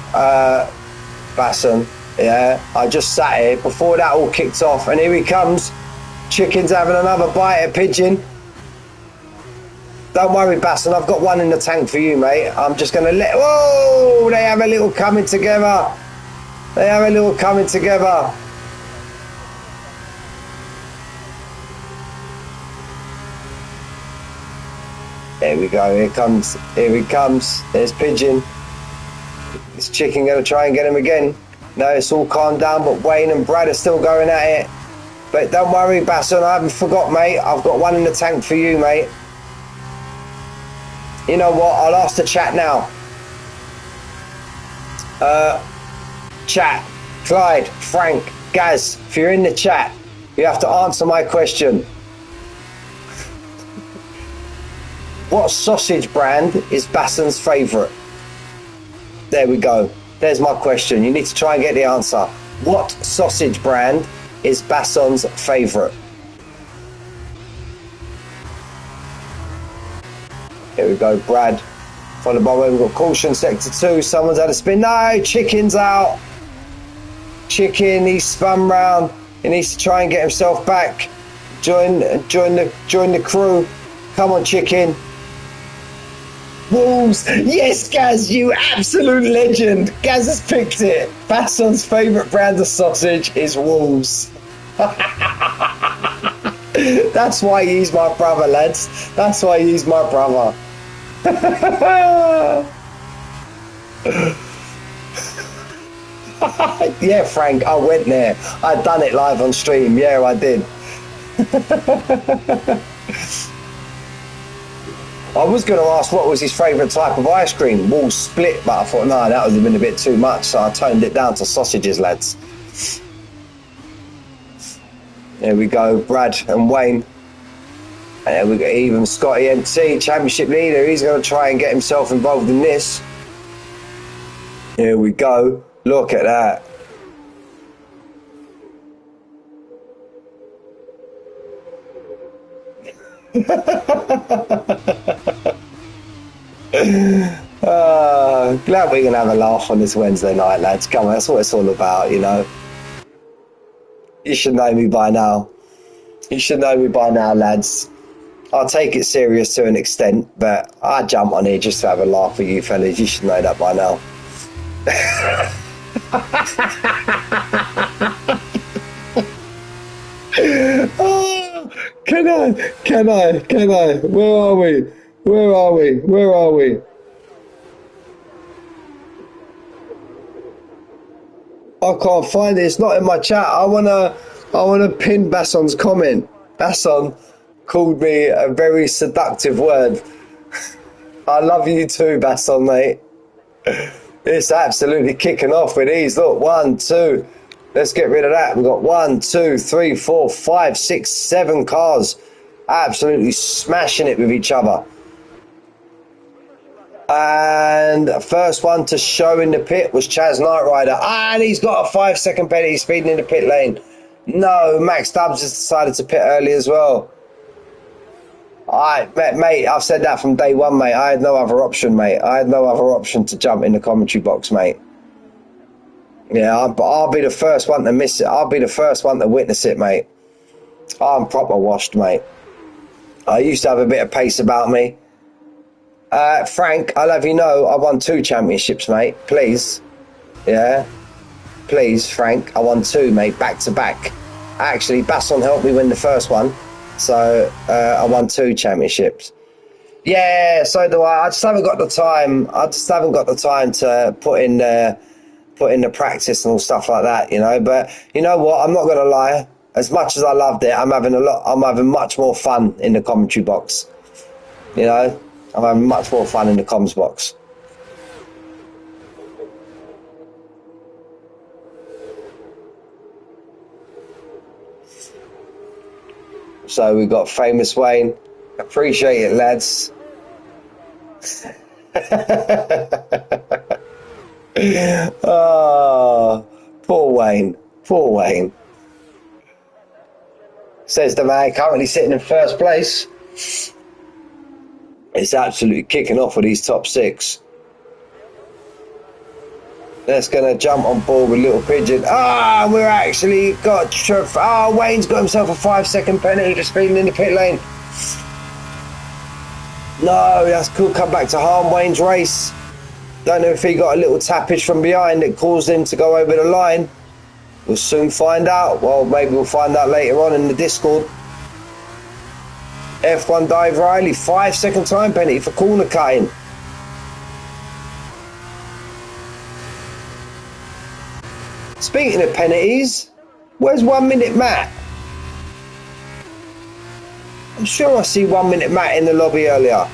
Basson. Yeah, I just sat here before that all kicked off. And here he comes. Chicken's having another bite at pigeon. Don't worry, Basson, I've got one in the tank for you, mate. I'm just going to let... Whoa! They have a little coming together. They have a little coming together. There we go. Here comes. Here he comes. There's Pigeon. Is Chicken going to try and get him again? No, it's all calmed down, but Wayne and Brad are still going at it. But don't worry, Basson, I haven't forgot, mate. I've got one in the tank for you, mate. You know what? I'll ask the chat now. Chat, Clyde, Frank, Gaz, if you're in the chat, you have to answer my question. What sausage brand is Basson's favourite? There we go. There's my question. You need to try and get the answer. What sausage brand is Basson's favourite? Here we go, Brad. Followed by where we've got caution, sector 2. Someone's had a spin. No, Chicken's out. Chicken, he's spun round. He needs to try and get himself back. Join the crew. Come on, Chicken. Wolves. Yes, Gaz, you absolute legend. Gaz has picked it. Basson's favourite brand of sausage is Wolves. That's why he's my brother, lads. That's why he's my brother. Yeah, Frank, I went there. I done it live on stream. Yeah, I did. I was going to ask what was his favourite type of ice cream. Wall split, but I thought, no, that would have been a bit too much, so I toned it down to sausages, lads. There we go, Brad and Wayne. And there we got even Scotty MT, championship leader. He's going to try and get himself involved in this. Here we go. Look at that. Glad we can have a laugh on this Wednesday night, lads. Come on, that's what it's all about, you know. You should know me by now. You should know me by now, lads. I'll take it serious to an extent, but I jump on here just to have a laugh with you fellas. You should know that by now. Oh, can I? Where are we? Where are we? Where are we? I can't find it. It's not in my chat. I wanna pin Basson's comment. Basson called me a very seductive word. I love you too, Basson, mate. It's absolutely kicking off with these. Look, 1, 2. Let's get rid of that. We've got 1, 2, 3, 4, 5, 6, 7 cars absolutely smashing it with each other. And the first one to show in the pit was Chaz Knight Rider. And he's got a 5-second penalty speeding in the pit lane. No, Max Stubbs has decided to pit early as well. Mate, I've said that from day one, mate. I had no other option, mate. I had no other option to jump in the commentary box, mate. Yeah, I'll be the first one to miss it. I'll be the first one to witness it, mate. I'm proper washed, mate. I used to have a bit of pace about me. Frank, I'll have you know, I won 2 championships, mate. Please. Yeah. Please, Frank. I won 2, mate, back to back. Actually, Basson helped me win the first one. So, I won 2 championships. Yeah, so do I. I just haven't got the time. I just haven't got the time to put in the practice and all stuff like that, you know. But you know what? I'm not going to lie. As much as I loved it, I'm having much more fun in the commentary box. You know? I'm having much more fun in the comms box. So we've got Famous Wayne. Appreciate it, lads. Oh, poor Wayne. Poor Wayne. Says the man currently sitting in first place. It's absolutely kicking off with these top 6. That's going to jump on board with Little Pigeon. Ah, we're actually got... Wayne's got himself a 5-second penalty for speeding in the pit lane. No, that's cool. Come back to harm Wayne's race. Don't know if he got a little tappage from behind that caused him to go over the line. We'll soon find out. Well, maybe we'll find out later on in the Discord. F1 Dive Riley, 5-second time penalty for corner cutting. Speaking of penalties, where's 1 Minute Matt? I'm sure I see 1 Minute Matt in the lobby earlier.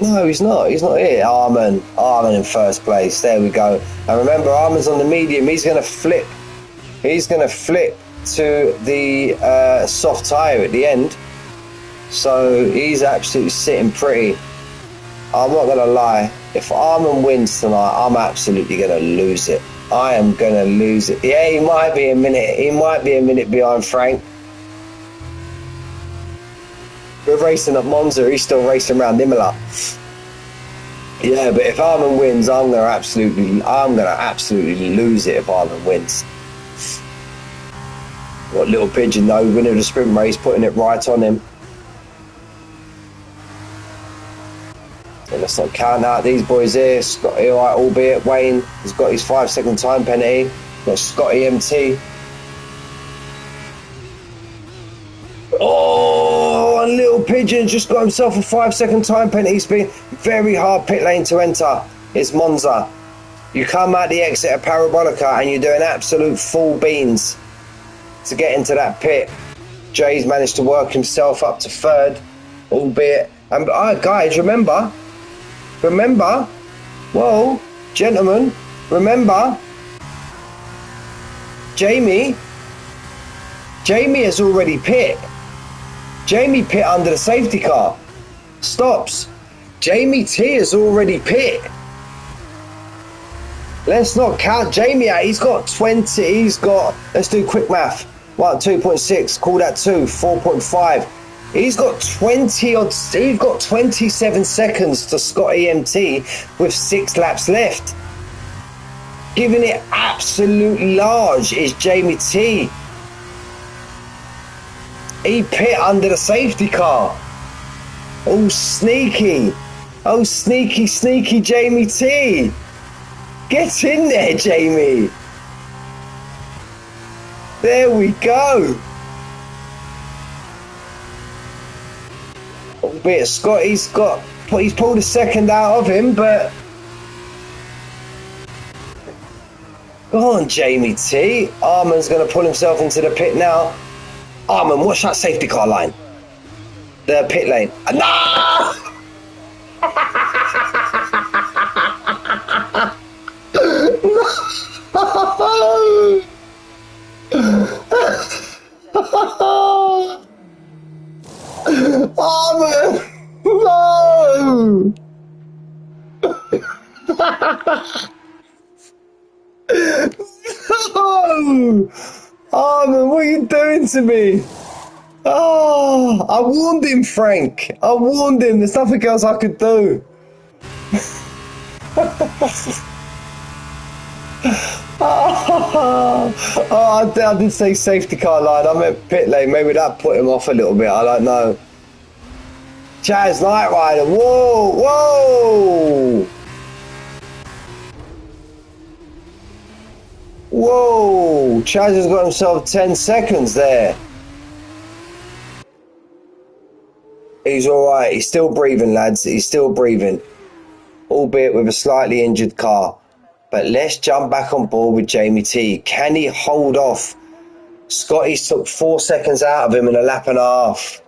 No, he's not. He's not here. Armin in first place. There we go. And remember, Armin's on the medium. He's going to flip. He's going to flip to the soft tyre at the end. So he's absolutely sitting pretty. I'm not going to lie. If Armin wins tonight, I'm absolutely going to lose it. I am going to lose it. Yeah, he might be a minute. He might be a minute behind Frank. We're racing at Monza. He's still racing around Imola. Yeah, but if Armin wins, I'm going to absolutely lose it if Armin wins. Got Little Pigeon though, winning the sprint race, putting it right on him. So let's not count out these boys here. Scotty, alright, albeit Wayne has got his 5-second time penalty. Got Scotty MT. Oh, and Little Pigeon just got himself a 5-second time penalty. It's been very hard pit lane to enter. It's Monza. You come out the exit of Parabolica and you're doing absolute full beans to get into that pit. Jay's managed to work himself up to 3rd, albeit. And guys, remember, whoa, gentlemen, remember, Jamie has already pit. Jamie pit under the safety car. Stops. Jamie T has already pit. Let's not count Jamie out. He's got 20. Let's do quick math. 2.6. Call that 2. 4.5. He's got 27 seconds to Scotty MT with 6 laps left. Giving it absolutely large is Jamie T. He pit under the safety car. Oh, sneaky. Oh, sneaky, sneaky Jamie T. Get in there, Jamie. There we go. Albeit Scotty's he's pulled a second out of him, but go on, Jamie T. Arman's going to pull himself into the pit now. Arman, watch that safety car line. The pit lane. No! Arman! No! No! Arman, what are you doing to me? Oh, I warned him, Frank. I warned him. There's nothing else I could do. I did say safety car line. I meant pit lane. Maybe that put him off a little bit. I don't know. Chaz Knight Rider. Whoa, whoa. Whoa. Chaz has got himself 10 seconds there. He's all right. He's still breathing, lads. He's still breathing. Albeit with a slightly injured car. But let's jump back on board with Jamie T. Can he hold off? Scotty's took 4 seconds out of him in a lap and a half.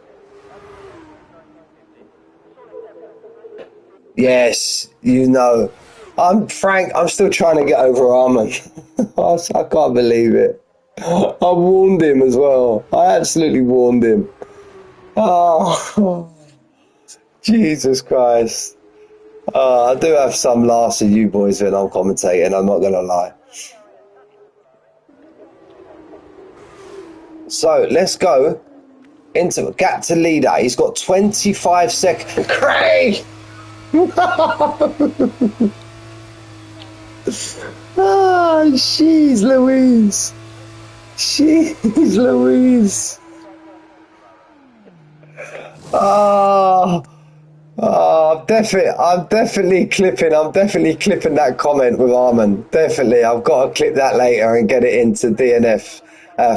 Yes, you know. Frank, I'm still trying to get over Arman. I can't believe it. I warned him as well. I absolutely warned him. Oh, Jesus Christ. I do have some laughs at you boys when I'm commentating, I'm not going to lie. So, let's go into gap to leader. He's got 25 seconds. Craig! Jeez Louise. Jeez Louise. I'm definitely clipping that comment with Arman. Definitely. I've got to clip that later and get it into DNF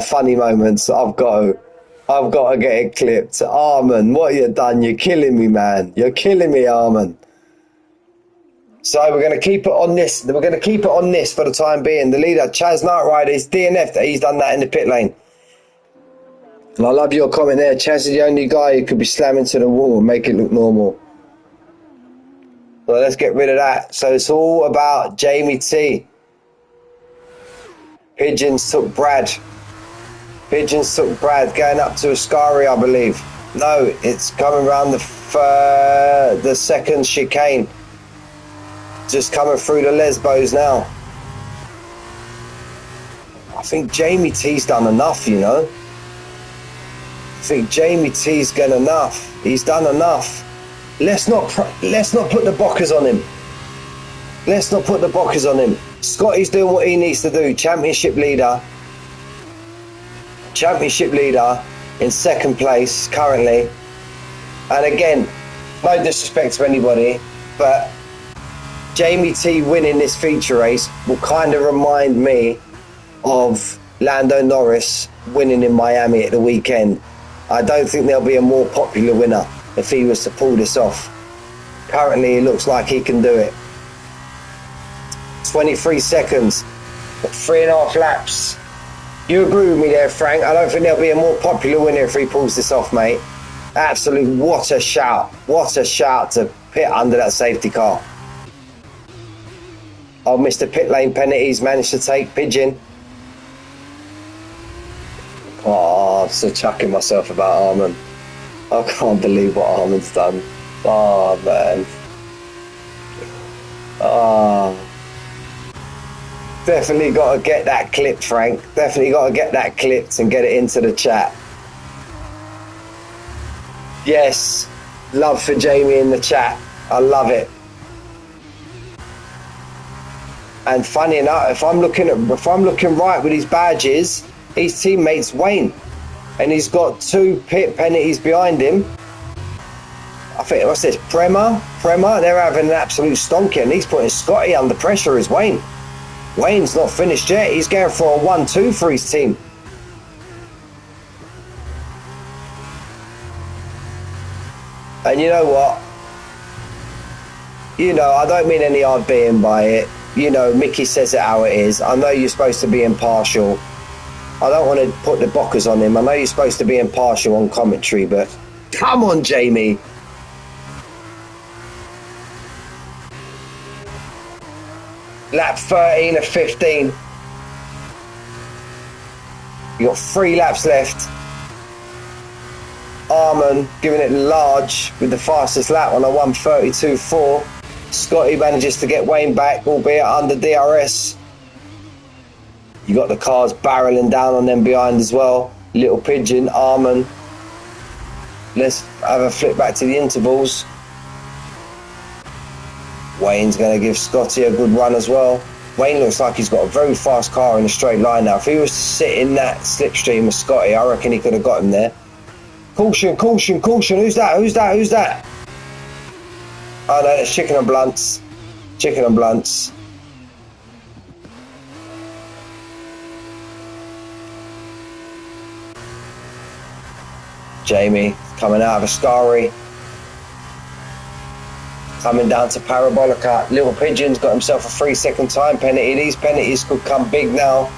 funny moments. I've got to get it clipped. Arman, what you done? You're killing me, man. You're killing me, Arman. So we're going to keep it on this. We're going to keep it on this for the time being. The leader, Chaz Knight Rider, is DNF. He's done that in the pit lane. And I love your comment there. Chaz is the only guy who could be slamming to the wall and make it look normal. So let's get rid of that. So it's all about Jamie T. Pigeons took Brad. Pigeons took Brad going up to Ascari, I believe. No, it's coming around the second chicane. Just coming through the Lesbos now. I think Jamie T's done enough, you know. I think Jamie T's done enough. He's done enough. Let's not put the bockers on him. Let's not put the bockers on him. Scotty's doing what he needs to do. Championship leader in second place currently. And again, no disrespect to anybody, but Jamie T winning this feature race will kind of remind me of Lando Norris winning in Miami at the weekend. I don't think there'll be a more popular winner if he was to pull this off. Currently, it looks like he can do it. 23 seconds, 3.5 laps. You agree with me there, Frank? I don't think there'll be a more popular winner if he pulls this off, mate. Absolutely, what a shout. What a shout to pit under that safety car. Oh, Mr. Pit Lane penalties managed to take Pigeon. Oh, I'm still chucking myself about Arman. I can't believe what Arman's done. Oh, man. Oh. Definitely got to get that clipped, Frank. Definitely got to get that clipped and get it into the chat. Yes. Love for Jamie in the chat. I love it. And funny enough, if I'm looking right with his badges, his teammate's Wayne. and he's got 2 pit penalties behind him. I think, what's this, Prema, they're having an absolute stonking, and he's putting Scotty under pressure as Wayne. Wayne's not finished yet, he's going for a 1-2 for his team. And you know what? You know, I don't mean any hard being by it. You know, Mickey says it how it is. I know you're supposed to be impartial. I don't want to put the bockers on him. I know you're supposed to be impartial on commentary, but come on, Jamie. Lap 13 of 15. You got 3 laps left. Arman giving it large with the fastest lap on a 1:32.4. Scotty manages to get Wayne back, albeit under DRS. You got the cars barreling down on them behind as well. Little Pigeon, Arman. Let's have a flip back to the intervals. Wayne's going to give Scotty a good run as well. Wayne looks like he's got a very fast car in a straight line now. If he was to sit in that slipstream of Scotty, I reckon he could have got him there. Caution, caution, caution. Who's that? Who's that? Who's that? Oh no, it's Chicken and Blunts. Chicken and Blunts. Jamie coming out of Ascari. Coming down to Parabolica. Little Pigeon's got himself a 3-second time penalty. These penalties could come big now.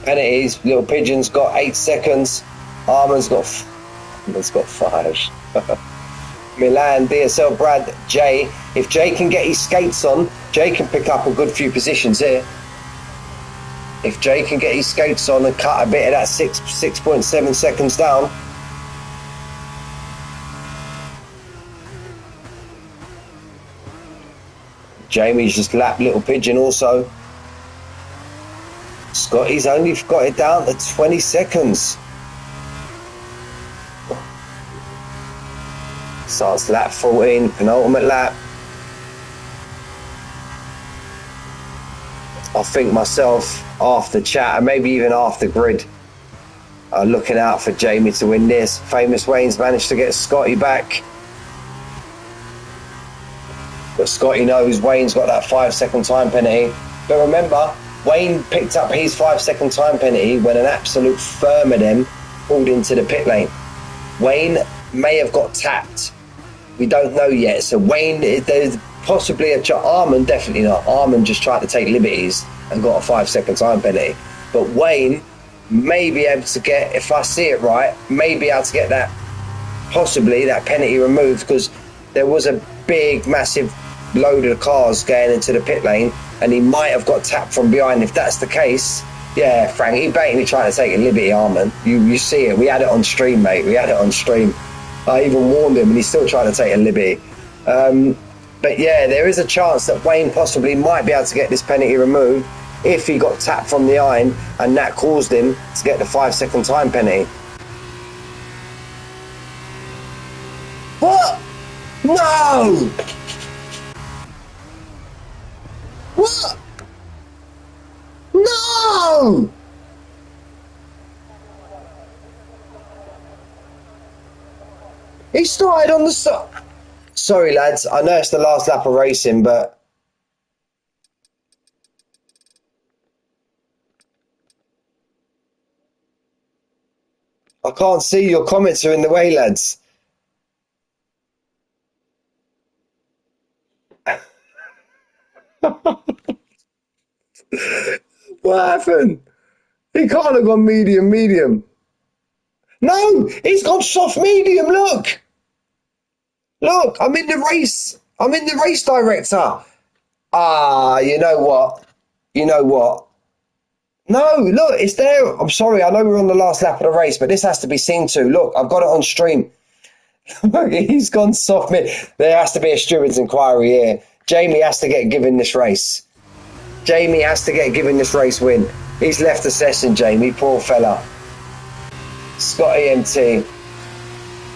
Penalties. Little Pigeon's got 8 seconds. Arman's got 5. Milan, DSL, Brad, Jay. If Jay can get his skates on, Jay can pick up a good few positions here. If Jay can get his skates on and cut a bit of that 6.7 seconds down. Jamie's just lapped Little Pigeon also. Scotty's only got it down to 20 seconds. Starts lap 14, penultimate lap. I think myself, after chat, and maybe even after grid, looking out for Jamie to win this. Famous Wayne's managed to get Scotty back. But Scotty knows Wayne's got that 5-second time penalty. But remember, Wayne picked up his 5-second time penalty when an absolute firm of them pulled into the pit lane. Wayne may have got tapped. We don't know yet. So Wayne, there's possibly a Arman, definitely not. Arman just tried to take liberties and got a 5-second time penalty. But Wayne may be able to get, if I see it right, may be able to get that, possibly that penalty removed, because there was a big, massive load of cars going into the pit lane, and he might have got tapped from behind. If that's the case, yeah, Frank, he blatantly tried to take a liberty, Arman. You see it. We had it on stream, mate. We had it on stream. I even warned him, and he still tried to take a liberty. But yeah, there is a chance that Wayne possibly might be able to get this penalty removed if he got tapped from behind, and that caused him to get the 5-second time penalty. What? No! What? No! He started on the stop. Sorry, lads. I know it's the last lap of racing, but I can't see. Your comments are in the way, lads. What happened? He can't have gone medium. No, he's gone soft medium. Look, I'm in the race. I'm in the race director. Ah, you know what? No, look, it's there. I'm sorry. I know we're on the last lap of the race, but this has to be seen to. Look, I've got it on stream. Look, he's gone soft mid. There has to be a steward's inquiry here. Jamie has to get given this race. Jamie has to get given this race win. He's left the session, Jamie. Poor fella. Scotty MT.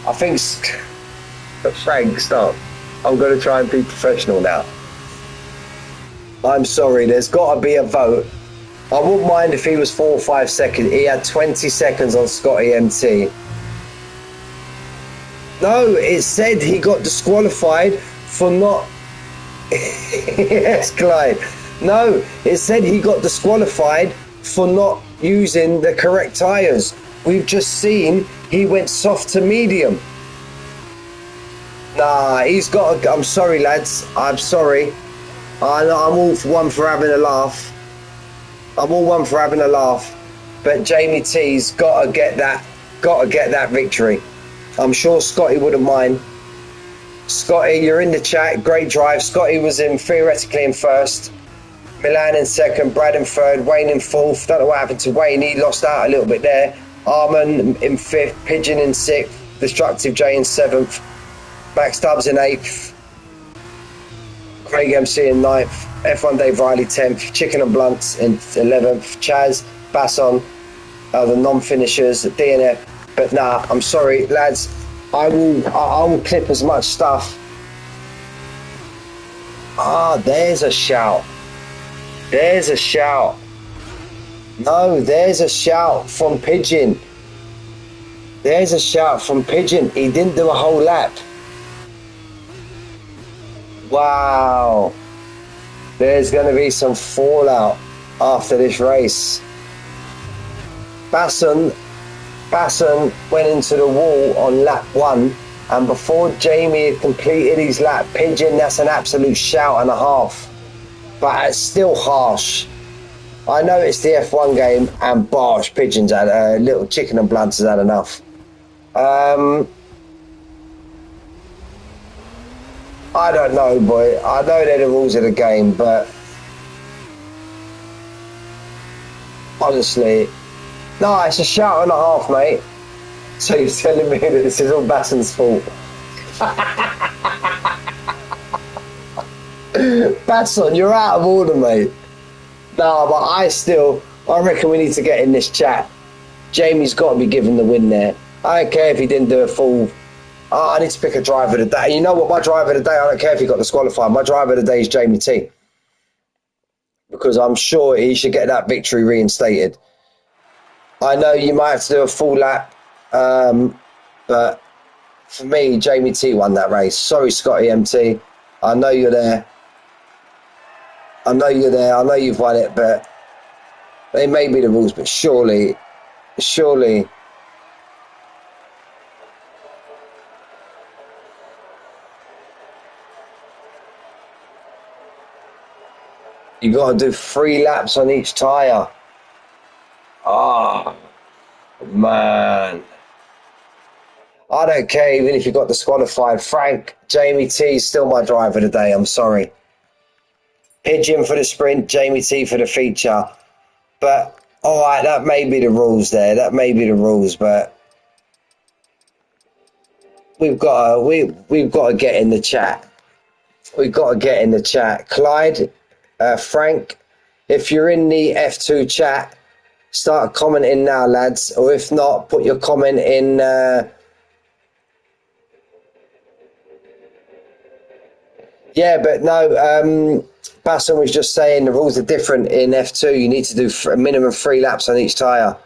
I think... Frank, stop. I'm going to try and be professional now. I'm sorry. There's got to be a vote. I wouldn't mind if he was 4 or 5 seconds. He had 20 seconds on Scotty MT. No, it said he got disqualified for not. Yes, Clyde. No, it said he got disqualified for not using the correct tyres. We've just seen he went soft to medium. Nah, he's got. I'm sorry, lads. I'm sorry. I'm all for one for having a laugh. I'm all one for having a laugh. But Jamie T's got to get that. Got to get that victory. I'm sure Scotty wouldn't mind. Scotty, you're in the chat. Great drive. Scotty was theoretically in first. Milan in second. Brad in third. Wayne in fourth. Don't know what happened to Wayne. He lost out a little bit there. Arman in fifth. Pigeon in sixth. Destructive J in seventh. Max Stubbs in eighth. Craig MC in ninth. F1 Dave Riley 10th. Chicken and Blunts in 11th. Chaz, Basson, the non-finishers, DNF. But nah, I'm sorry, lads. I will clip as much stuff. Ah, there's a shout. There's a shout. No, there's a shout from Pigeon. There's a shout from Pigeon. He didn't do a whole lap. Wow. There's going to be some fallout after this race. Basson went into the wall on lap 1, and before Jamie had completed his lap, Pigeon, that's an absolute shout and a half. But it's still harsh. I know it's the F1 game, and bosh, Pigeon's had a little chicken and blunts has had enough. I don't know, boy. I know they're the rules of the game, but honestly, no, it's a shout and a half, mate. So you're telling me that this is all Basson's fault? Basson, you're out of order, mate. No, but I reckon we need to get in this chat. Jamie's got to be given the win there. I don't care if he didn't do a full. I need to pick a driver of the day. You know what? My driver of the day, I don't care if he got disqualified. My driver of the day is Jamie T. Because I'm sure he should get that victory reinstated. I know you might have to do a full lap, but for me, Jamie T won that race. Sorry, Scotty MT. I know you're there. I know you're there. I know you've won it, but they may be the rules, but surely. You got to do 3 laps on each tyre. Oh, man. I don't care even if you got disqualified. Frank, Jamie T is still my driver today. I'm sorry. Pigeon for the sprint, Jamie T for the feature. But, all right, that may be the rules there. That may be the rules, but we've got to get in the chat. We've got to get in the chat. Clyde, Frank, if you're in the F2 chat, start commenting now, lads. Or if not, put your comment in. Yeah, but no, Basson was just saying the rules are different in F2. You need to do a minimum 3 laps on each tyre.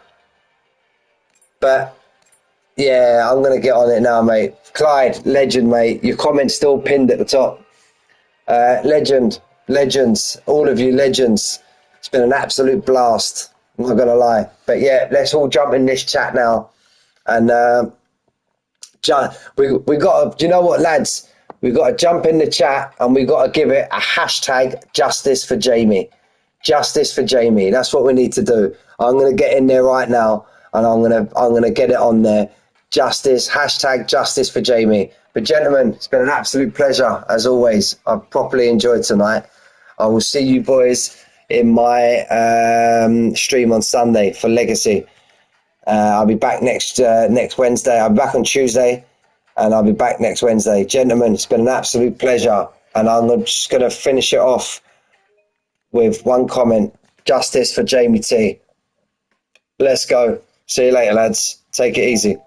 But, yeah, I'm going to get on it now, mate. Clyde, legend, mate. Your comment's still pinned at the top. Legends, all of you legends. It's been an absolute blast. I'm not going to lie. But, yeah, let's all jump in this chat now. And we got to, do you know what, lads? We've got to jump in the chat and we've got to give it a hashtag justice for Jamie. Justice for Jamie. That's what we need to do. I'm going to get in there right now and I'm going to get it on there. Justice, hashtag justice for Jamie. But gentlemen, it's been an absolute pleasure as always. I've properly enjoyed tonight. I will see you boys in my stream on Sunday for Legacy. I'll be back next Wednesday. I'll be back on Tuesday. And I'll be back next Wednesday. Gentlemen, it's been an absolute pleasure. And I'm just going to finish it off with one comment. Justice for Jamie T. Let's go. See you later, lads. Take it easy.